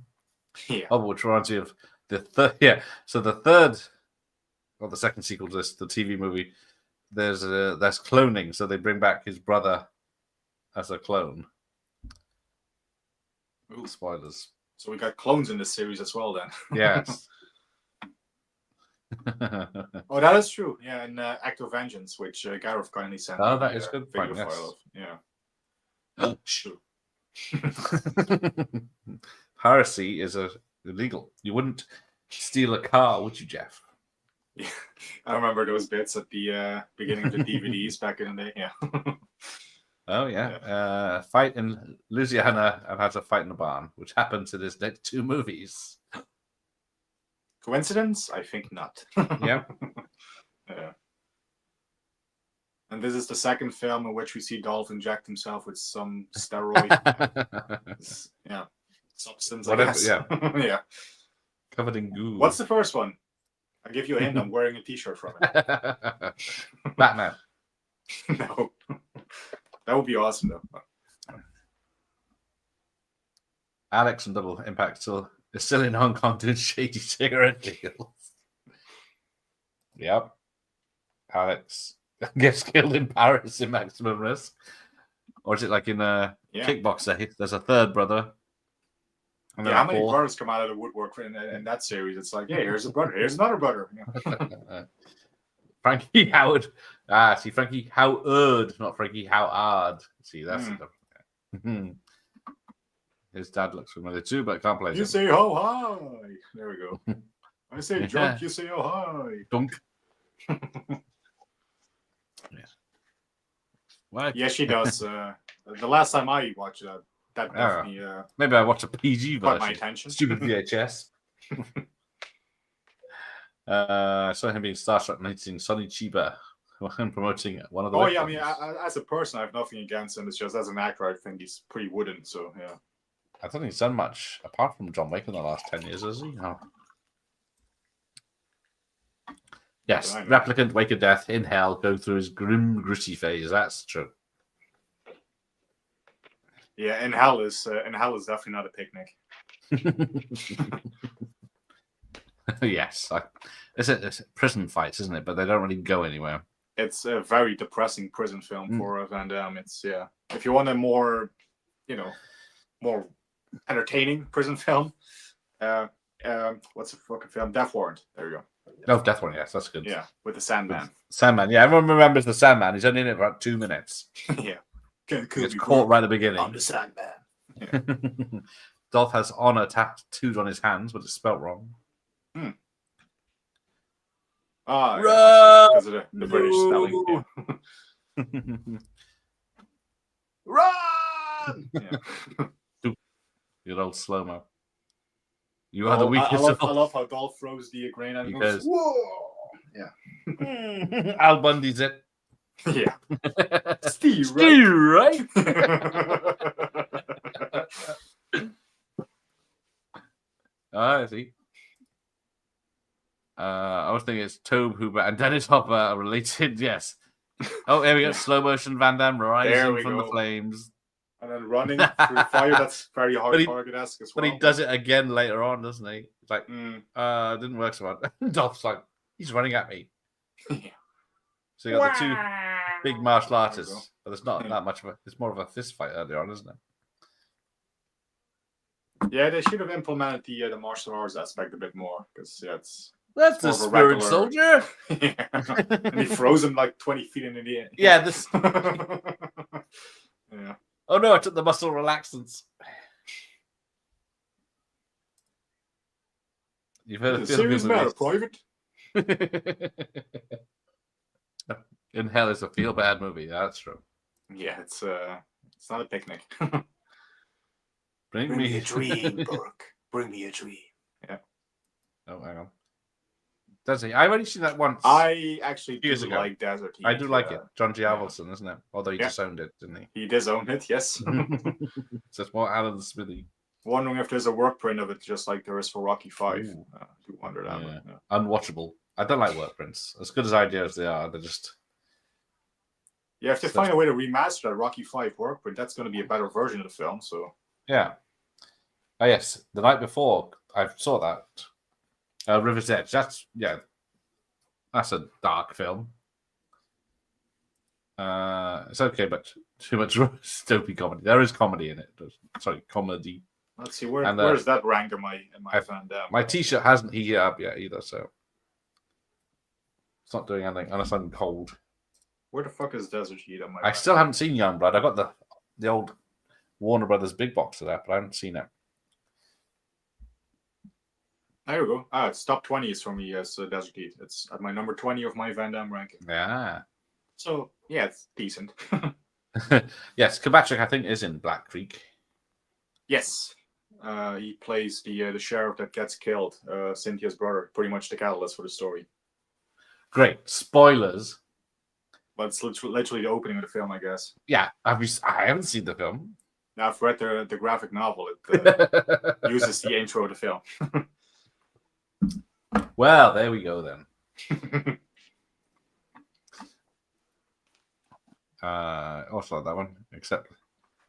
Yeah. Oh, which reminds me of the third. Yeah. So the third, or the second sequel to this, the TV movie, there's cloning. So they bring back his brother as a clone. Ooh. Spoilers. So we got clones in this series as well, then. Yes. Oh, that is true. Yeah, and Act of Vengeance, which Gareth kindly sent. Oh, that is good. Video file of. Yeah. Oh, sure. Piracy is illegal. You wouldn't steal a car, would you, Jeff? Yeah, I remember those bits at the beginning of the DVDs back in the day. Yeah. Oh yeah. Fight in Louisiana and has a fight in the barn, which happens in his next 2 movies. Coincidence? I think not. Yeah. Yeah. And this is the second film in which we see Dolph inject himself with some steroid, substance. Whatever, I guess. yeah. Yeah. Covered in goo. What's the first one? I'll give you a hint. I'm wearing a T-shirt from it. Batman. No. That would be awesome, though. Alex and Double Impact is still in Hong Kong doing shady cigarette deals. Yep. Alex gets killed in Paris in Maximum Risk. Or is it like in Kickboxer? There's a third brother. Yeah, how many brothers come out of the woodwork in that series? It's like, hey, here's a brother. Here's another brother. Yeah. Frankie Howard. See, Frankie Howard, not Frankie Howard. See, that's his dad looks familiar too, but can't play. You say ho hi. There we go. I say drunk. You say oh hi. Dunk. Yeah. Well, yeah, she does. The last time I watched that definitely. Maybe I watched a PG version. Caught my attention. Stupid VHS. I saw him being starstruck meeting Sonny Chiba. when promoting one of the. Oh yeah, I mean, as a person, I have nothing against him. It's just as an actor, I think he's pretty wooden. So yeah. I don't think he's done much apart from John Wick in the last 10 years, has he? No. Yes, Replicant, Wake of Death, in Hell, go through his grim, gritty phase. That's true. Yeah, in Hell is definitely not a picnic. Yes, it's prison fights, isn't it? But they don't really go anywhere. It's a very depressing prison film for Van Damme. It's if you want a more, more entertaining prison film, what's the fucking film? Death Warrant. There you go. Oh, Death Warrant. Yes, that's good. Yeah, with the Sandman. Sandman. Yeah, everyone remembers the Sandman. He's only in it for about 2 minutes. Yeah, It's caught right at the beginning. I'm the Sandman. Yeah. Dolph has honor tattooed on his hands, but it's spelt wrong. Because of the British spelling. Yeah. Run! Yeah. Good old slow-mo. You are the weakest. I love how Dolph throws the grain and goes, whoa! Yeah. Al Bundy's it. Yeah. Steve, right? I see. I was thinking it's Tobe Hooper and Dennis Hopper are related. Yes. Oh, here we go. Slow motion Van Damme rising from the flames. And then running through fire. That's very hard target-esque as well. But he does it again later on, doesn't he? It's like, didn't work so well. Dolph's like, he's running at me. Yeah. So you got the two big martial artists, but it's not that much of a. It's more of a fist fight earlier on, isn't it? Yeah, they should have implemented the martial arts aspect a bit more because that's the spirit soldier. Yeah. And he throws him like 20 feet into the air. Yeah, this. Yeah. Oh no! I took the muscle relaxants. You've heard of serious matter, Private. In Hell is a feel bad movie. That's true. Yeah, it's not a picnic. Bring me a dream, Burke. Bring me a dream. Yeah. Oh, hang on. Does he? I've only seen that once. I actually do like Desert Heat. I do like it. John G. Avildsen, isn't it? Although he disowned it, didn't he? He disowned it, yes. So it's more Alan Smithy. Wondering if there's a work print of it, just like there is for Rocky 5. I do wonder that. Yeah. Unwatchable. I don't like work prints. As good as ideas they are, they're just. Yeah, if they find a way to remaster that Rocky 5 work print, that's going to be a better version of the film. So. Yeah. Oh yes, the night before I saw that. River's Edge. That's a dark film. It's okay, but too much dopey comedy. There is comedy in it. Sorry, comedy. Let's see where does that rank in my Van Damme? My T-shirt hasn't heated up yet either, so it's not doing anything unless I'm cold. Where the fuck is Desert Heat on my? I still haven't seen Youngblood. I got the old Warner Brothers big box of that, but I haven't seen it. There we go. It's top 20 is for me as Desert Heat. It's at my number 20 of my Van Damme ranking. Yeah. So, yeah, it's decent. Yes, Kabachik, I think, is in Black Creek. Yes. He plays the sheriff that gets killed, Cynthia's brother, pretty much the catalyst for the story. Great. Spoilers. But it's literally the opening of the film, I guess. Yeah. I haven't seen the film. Now, I've read the graphic novel. It uses the intro of the film. Well, there we go then. Also like that one, except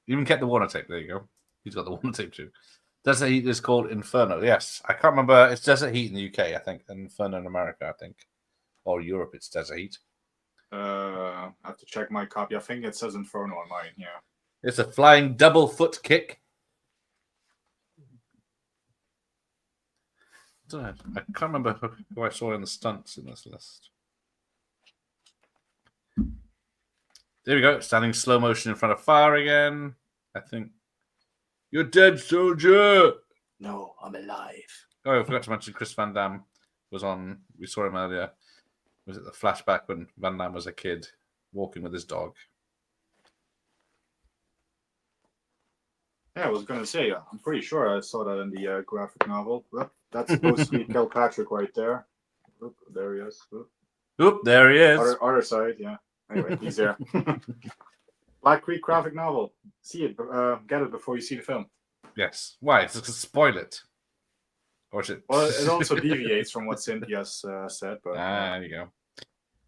you even kept the Warner tape. There you go. He's got the Warner tape too. Desert Heat is called Inferno. Yes, I can't remember. It's Desert Heat in the UK, I think, and Inferno in America, I think, or Europe. It's Desert Heat. I have to check my copy. I think it says Inferno on mine. Yeah. It's a flying double foot kick. I can't remember who I saw in the stunts in this list. There we go. Standing slow motion in front of fire again. I think. You're dead, soldier! No, I'm alive. Oh, I forgot to mention Chris Van Damme was on. We saw him earlier. Was it the flashback when Van Damme was a kid walking with his dog? Yeah, I was going to say, I'm pretty sure I saw that in the graphic novel. That's supposed to be Kilpatrick right there. Oop, there he is. Oop. Oop, there he is. Other side, yeah. Anyway, he's there. Black Creek graphic novel. See it, get it before you see the film. Yes. Why? It's to spoil it. Or is it? Well, it also deviates from what Cynthia's said, but There you go.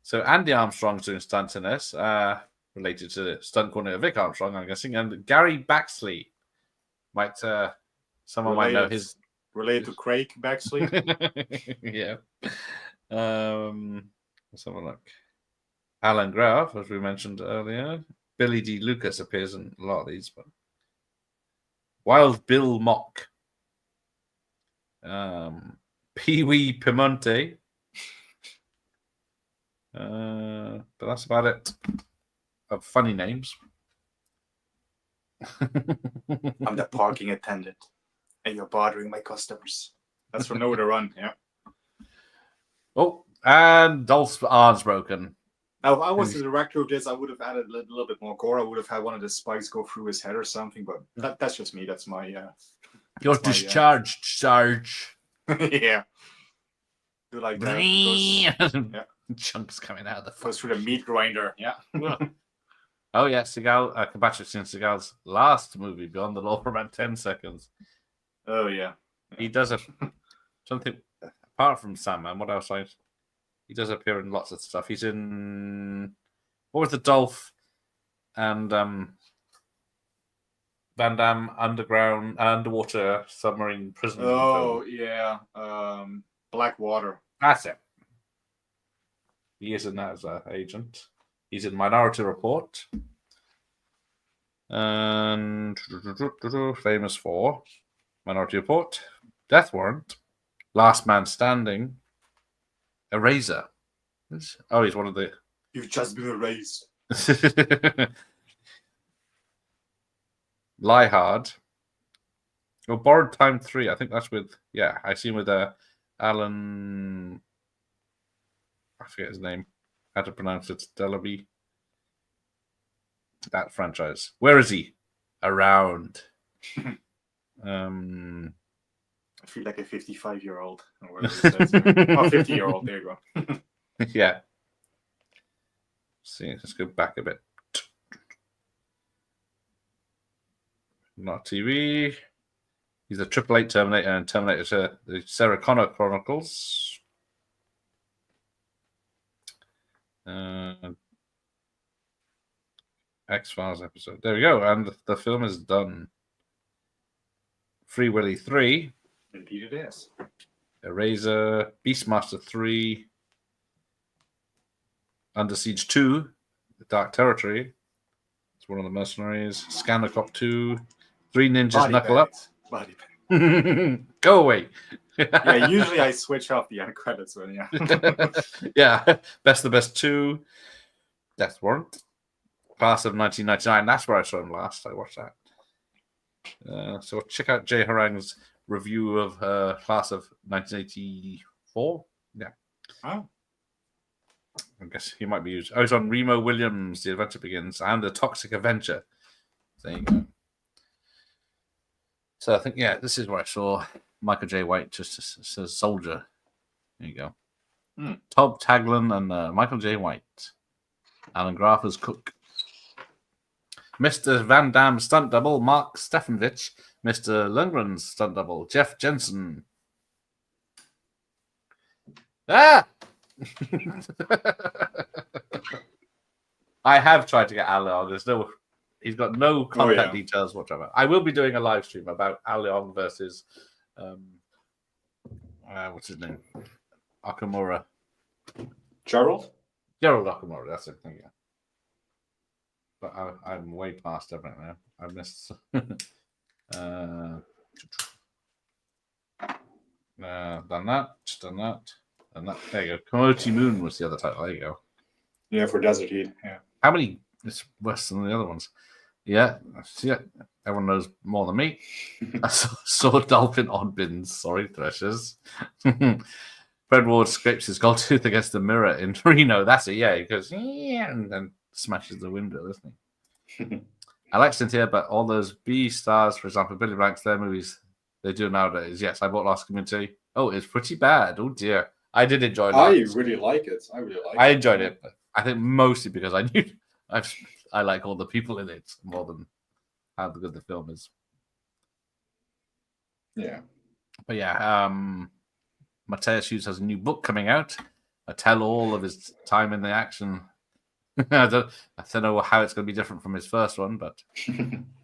So Andy Armstrong's doing stunts in this, related to the stunt coordinator Vic Armstrong, I'm guessing, and Gary Baxley might someone might know his related to Craig Baxley. yeah. Let's have a look. Alan Graf, as we mentioned earlier. Billy D. Lucas appears in a lot of these, but Wild Bill Mock. Pee Wee Piemonte. But that's about it. Of funny names. I'm the parking attendant, and you're bothering my customers. That's from Nowhere to Run, yeah. Oh, and Dolph's arm's broken. Now, if I was the director of this, I would have added a little bit more gore. I would have had one of the spikes go through his head or something, but that's just me. That's my... You're discharged, Sarge. Yeah. Do like that. Yeah. Chunks coming out of the Goes through the meat grinder, yeah. Oh, yeah, Seagal, Patrick Seagal's last movie, Beyond the Law, for about 10 seconds. Oh, yeah. He does something, apart from Sandman, what else? He does appear in lots of stuff. He's in, what was the Dolph and Van Damme underwater submarine prison Oh, film. yeah. Blackwater. That's it. He is in that as an agent. He's in Minority Report. And famous for Minority Report, Death Warrant, Last Man Standing, Eraser. Oh, he's one of the... You've just been erased. Lie Hard. Oh, Borrowed Time 3. I think that's with... Yeah, I see him with Alan... I forget his name. How to pronounce it? Delaby. That franchise. Where is he? Around. I feel like a 55-year-old. Or whatever it says. 50-year-old. There you go. Yeah. See, let's go back a bit. Not TV. He's a 888 Terminator and Terminator 2, the Sarah Connor Chronicles. X-Files episode. There we go. And the film is done. Free Willy 3. Indeed it is. Eraser. Beastmaster 3. Under Siege 2. The Dark Territory. It's one of the mercenaries. Scanner Cop 2. Three Ninjas Body Knuckle bags. Body bag. Go away. Yeah, usually I switch off the end credits when, yeah. Yeah. Best of the Best 2. Death Warrant. Class of 1999. That's where I saw him last. I watched that. So check out Jay Harang's review of Class of 1984. Yeah. Oh. I guess he might be used. Oh, it's on Remo Williams, The Adventure Begins, and The Toxic Avenger. There you go. So I think, yeah, this is where I saw Michael J. White just as a soldier. There you go. Todd Taglin and Michael J. White. Alan Graf as Cook. Mr. Van Damme stunt double, Mark Stefanovich. Mr. Lundgren's stunt double, Jeff Jensen. Ah! I have tried to get Al Leong. He's got no contact details whatsoever. I will be doing a live stream about Al Leong versus what's his name? Okamura. Gerald Okamura, that's it. Thank you. But I'm way past everything now. I missed. Done that. And that. There you go. Coyote Moon was the other title. There you go. Yeah, for Desert Heat. Yeah. How many? It's worse than the other ones. Yeah. See it. Everyone knows more than me. I saw Dolphin Oddbins. Sorry, Threshers. Fred Ward scrapes his gold tooth against the mirror in Reno. That's it. Yeah. He goes, yeah, and then smashes the window, doesn't he? I like Cynthia, but all those B stars, for example, Billy Blanks, their movies they do nowadays. Yes, I bought Last Community. Oh, it's pretty bad. Oh dear. I did enjoy it. I really like it. I enjoyed it. But I think mostly because I knew I like all the people in it more than how good the film is. Yeah. But yeah, Matthias Hughes has a new book coming out. A tell-all of his time in the action. I don't know how it's going to be different from his first one, but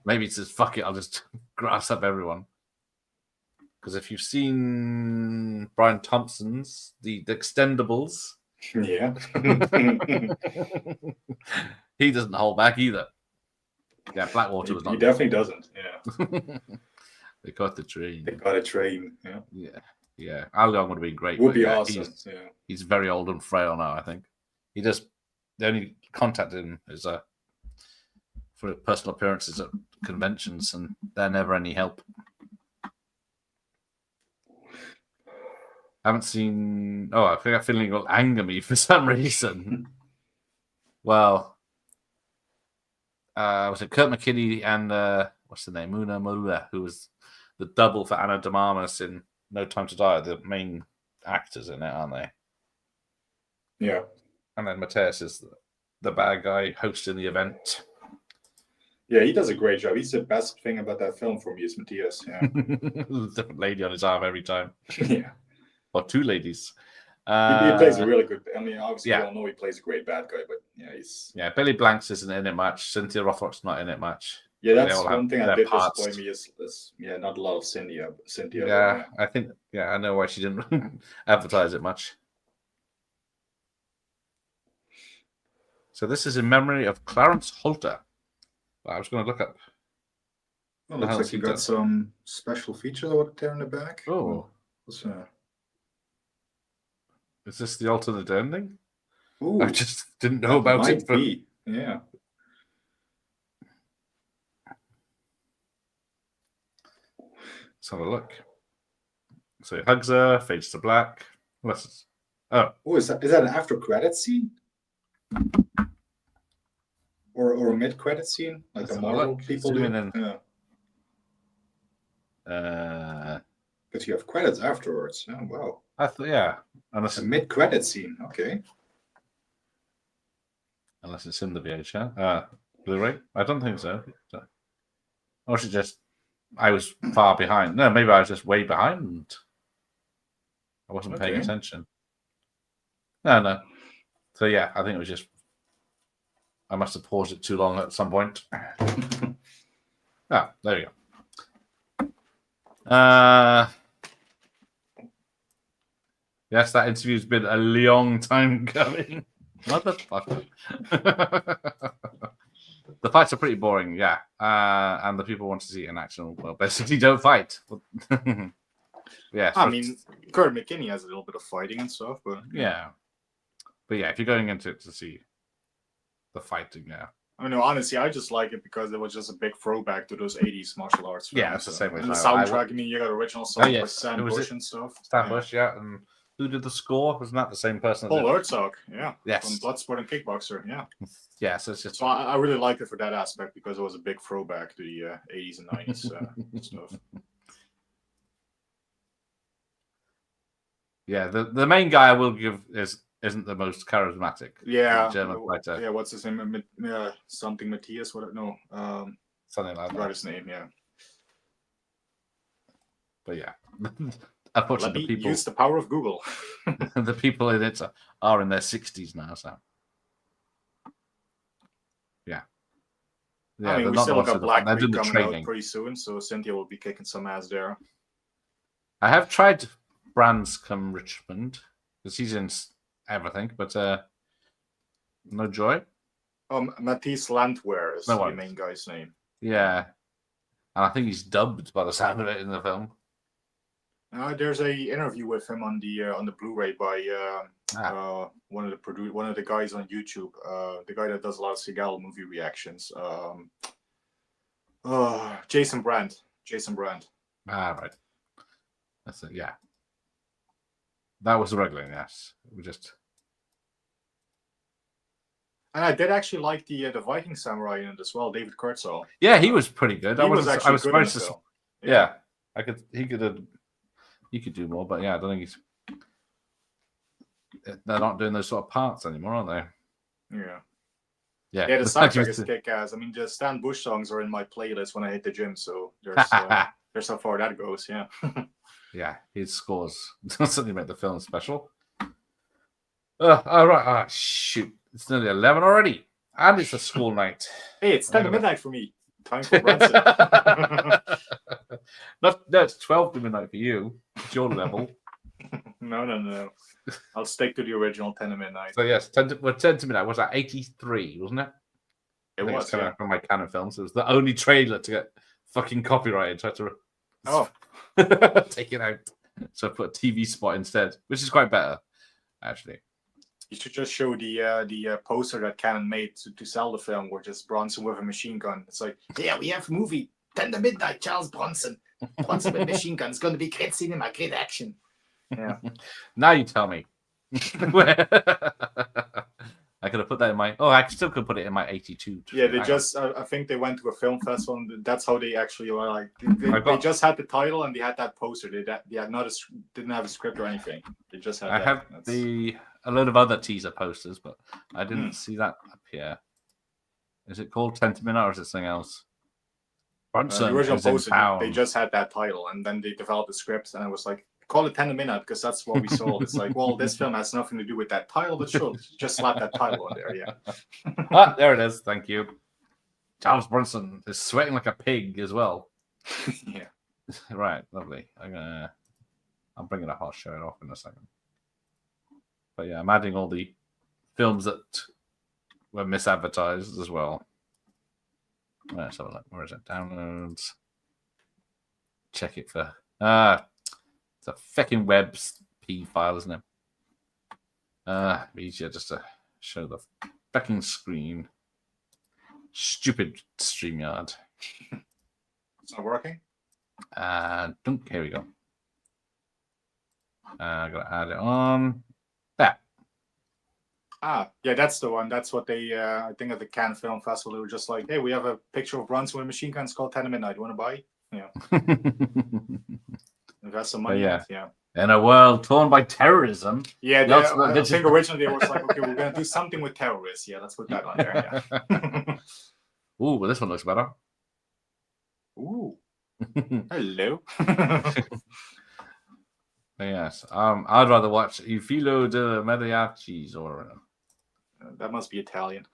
maybe it's just fuck it. I'll just grass up everyone. Because if you've seen Brian Thompson's the Extendables, Yeah. he doesn't hold back either. Yeah, Blackwater was not. He definitely doesn't. Yeah. They got the train. They got a train. Yeah. Yeah. Al Young would have been great. Would be yeah, awesome. He's very old and frail now. I think he just the only contacted him is for personal appearances at conventions, and they're never any help. I haven't seen. Oh, I think that feeling will anger me for some reason. Well, was it Kurt McKinney and what's the name? Una Moula, who was the double for Anna de Armas in No Time to Die. The main actors in it, aren't they? Yeah. And then Matthias is the bad guy hosting the event. Yeah, he does a great job. He's the best thing about that film for me is Matthias. Yeah. There's a different lady on his arm every time. Yeah. Or two ladies. He plays a really good. I mean, obviously, we all know he plays a great bad guy, but yeah, he's. Yeah, Billy Blanks isn't in it much. Cynthia Rothrock's not in it much. Yeah, that's one thing that did disappoint me is not a lot of Cynthia. Yeah, I think. Yeah, I know why she didn't advertise it much. So this is in memory of Clarence Holter. I was going to look up. Well, looks like you got some special features over there in the back. Oh. What's Is this the alternate ending? Ooh, I just didn't know about it. But... Yeah. Let's have a look. So he hugs her, fades to black. Is that an after credit scene? Or a mid credit scene? Like the Marvel people do? Yeah. Because you have credits afterwards. Oh, wow. Unless a mid credit scene. Okay. Unless it's in the VHS. Blu-ray? I don't think so. Or should just I was far behind. No, maybe I was just way behind. I wasn't paying attention. No. So yeah, I think it was just I must have paused it too long at some point. There you go. Yes, that interview's been a long time coming. Motherfucker. The fights are pretty boring, yeah. And the people want to see an action. Well, basically don't fight. Yeah. I mean, Kurt McKinney has a little bit of fighting and stuff, but yeah. But yeah, if you're going into it to see the fighting, yeah. I know, honestly, I just like it because it was just a big throwback to those 80s martial arts films. Yeah, it's the same way. And the soundtrack, I mean, you got original songs by Stan Bush and stuff. Stan Bush, yeah. And who did the score? Wasn't that the same person? Paul Herzog, yeah. Yes. From Bloodsport and Kickboxer, yeah. Yeah, so it's just... So I really liked it for that aspect because it was a big throwback to the 80s and 90s stuff. Yeah, the main guy I will give isn't the most charismatic. Yeah. German fighter. Yeah, what's his name? Something Matthias, no. Something like that. Write his name, yeah. But yeah. Unfortunately, Let me use the power of Google. The people in it are in their 60s now, so. Yeah. Yeah, I mean, we still got Black Creek coming out pretty soon, so Cynthia will be kicking some ass there. I have tried Branscombe Richmond, because he's in everything, but no joy. Matisse Landwehr is the main guy's name. Yeah. And I think he's dubbed by the sound of it in the film. There's a interview with him on the Blu-ray by one of the guys on YouTube, the guy that does a lot of Seagal movie reactions. Jason Brandt. Right. That's it. Yeah. That was the regular. Yes, we just. And I did actually like the Viking samurai in it as well, David Kurtzall. Yeah, he was pretty good. I was surprised to. Yeah, he could do more, but yeah, I don't think he's. they're not doing those sort of parts anymore, are they? Yeah. Yeah. Yeah, the soundtrack is kick-ass. I mean, the Stan Bush songs are in my playlist when I hit the gym, so there's how far that goes, yeah. Yeah, his scores certainly make the film special. All right. Oh, shoot. It's nearly 11 already. And it's a school night. Hey, it's 10 to midnight for me. Time for Brunson. No, it's 12 to midnight for you. It's your level. No. I'll stick to the original 10 to midnight. So, yes, 10 to midnight. Was that 83, wasn't it? It was coming out from my Canon films. It was the only trailer to get fucking copyrighted. So I had to take it out. So I put a TV spot instead, which is quite better, actually. You should just show the poster that Canon made to sell the film, where just Bronson with a machine gun. It's like, yeah, we have a movie, 10 to midnight, Charles Bronson. Bronson with a machine gun. It's going to be great cinema, great action. Yeah. Now you tell me. I could have put that in my. Oh, I still could put it in my 82. Yeah, they just. I think they went to a film festival, and that's how they actually were like. They just had the title and they had that poster. They had didn't have a script or anything. They just had. I have a load of other teaser posters, but I didn't see that up here. Is it called 10 to midnight or is it something else? The original poster, they just had that title, and then they developed the scripts, and I was like, call it 10 to midnight because that's what we sold. It's like, well, this film has nothing to do with that title, but sure, just slap that title on there, yeah. There it is. Thank you. Charles Bronson is sweating like a pig as well. Yeah. Right, lovely. I'm bringing a hot shirt off in a second. But yeah, I'm adding all the films that were misadvertised as well. Let's have a look. Where is it? Downloads. Check it for. It's a fucking WebP file, isn't it? Easier just to show the fucking screen. Stupid StreamYard. It's not working? Here we go. I gotta add it on. There. Yeah, that's the one. That's what they, I think at the Cannes Film Festival, they were just like, hey, we have a picture of Bronson with a machine gun. It's called 10 to midnight. You want to buy? Yeah. Invest some money. Yeah. In a world torn by terrorism. Yeah, I think originally they were like, okay, we're going to do something with terrorists. Yeah, let's put that on there. Yeah. Ooh, well, this one looks better. Ooh. Hello. Yes. I'd rather watch Il Filo de Mariachis or. That must be Italian.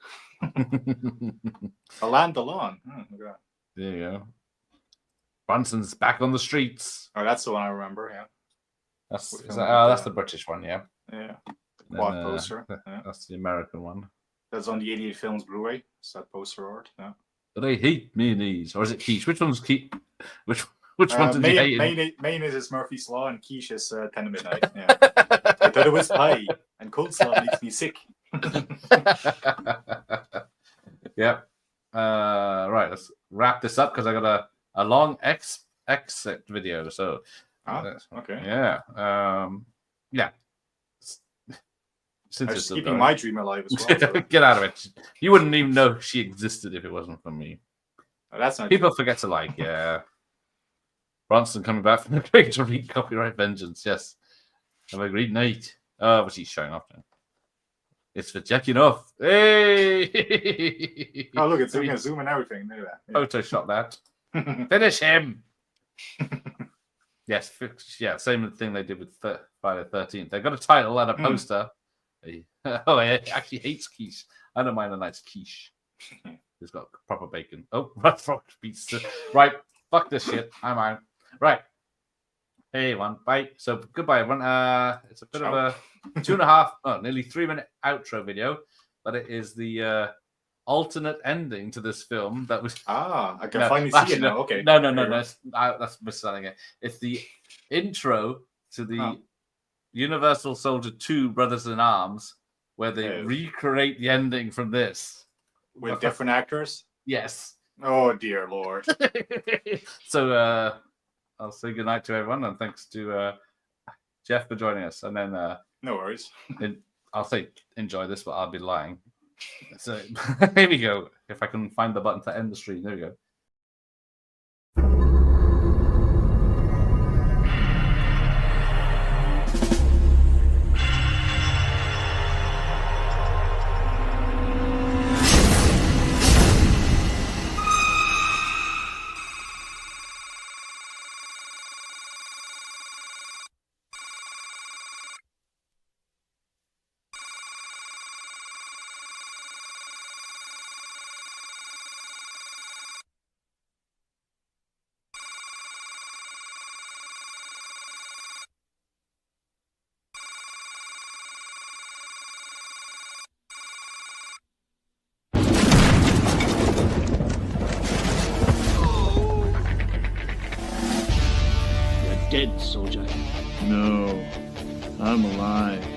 Alain Delon. Okay. There you go. Bronson's back on the streets. Oh, that's the one I remember. Yeah. That's the British one. Yeah. Yeah. The quad poster. That's the American one. That's on the 88 Films Blu-ray. It's that poster art. Yeah. But I hate mayonnaise, or is it quiche? Which one's quiche? Which one did you hate? Mayonnaise is Murphy's Law, and quiche is 10 to midnight. Yeah. I thought it was pie, and coleslaw makes me sick. Yep. Right, let's wrap this up because I got a long exit video. So, okay. Yeah. Yeah. Since I was keeping my dream alive as well. So. Get out of it. You wouldn't even know she existed if it wasn't for me. Oh, that's not people forget to like. Yeah. Bronson coming back from the grave to wreak copyright vengeance. Yes. Have a great night. Oh, but she's showing off now. It's for jacking off. Hey! Oh, look, it's going to zoom and everything. Look at that. Photoshop that. Finish him. Yes. Yeah. Same thing they did with Friday the 13th. They got a title and a poster. Oh, he actually hates quiche. I don't mind a nice quiche. It's got proper bacon. Oh, pizza. Right. Fuck this shit. I'm out. Right. Hey, everyone. Bye. So, goodbye, everyone. It's a bit of a 2.5, nearly 3-minute outro video, but it is the alternate ending to this film that was. I can finally see it now. Okay. No. That's misselling it. It's the intro to the Universal Soldier 2 Brothers in Arms, where they recreate the ending from this. With different actors? Yes. Oh, dear Lord. So I'll say goodnight to everyone, and thanks to Jeff for joining us. And then no worries. I'll say enjoy this, but I'll be lying. So here we go. If I can find the button to end the stream. There we go. dead, soldier. No, I'm alive.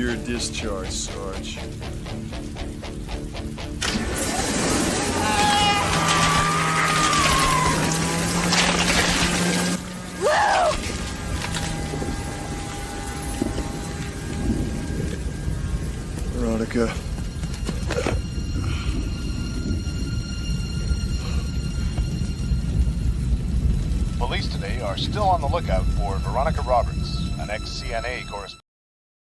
You're discharged, Sarge. Veronica. Police today are still on the lookout for Veronica Roberts, an ex-CNA correspondent.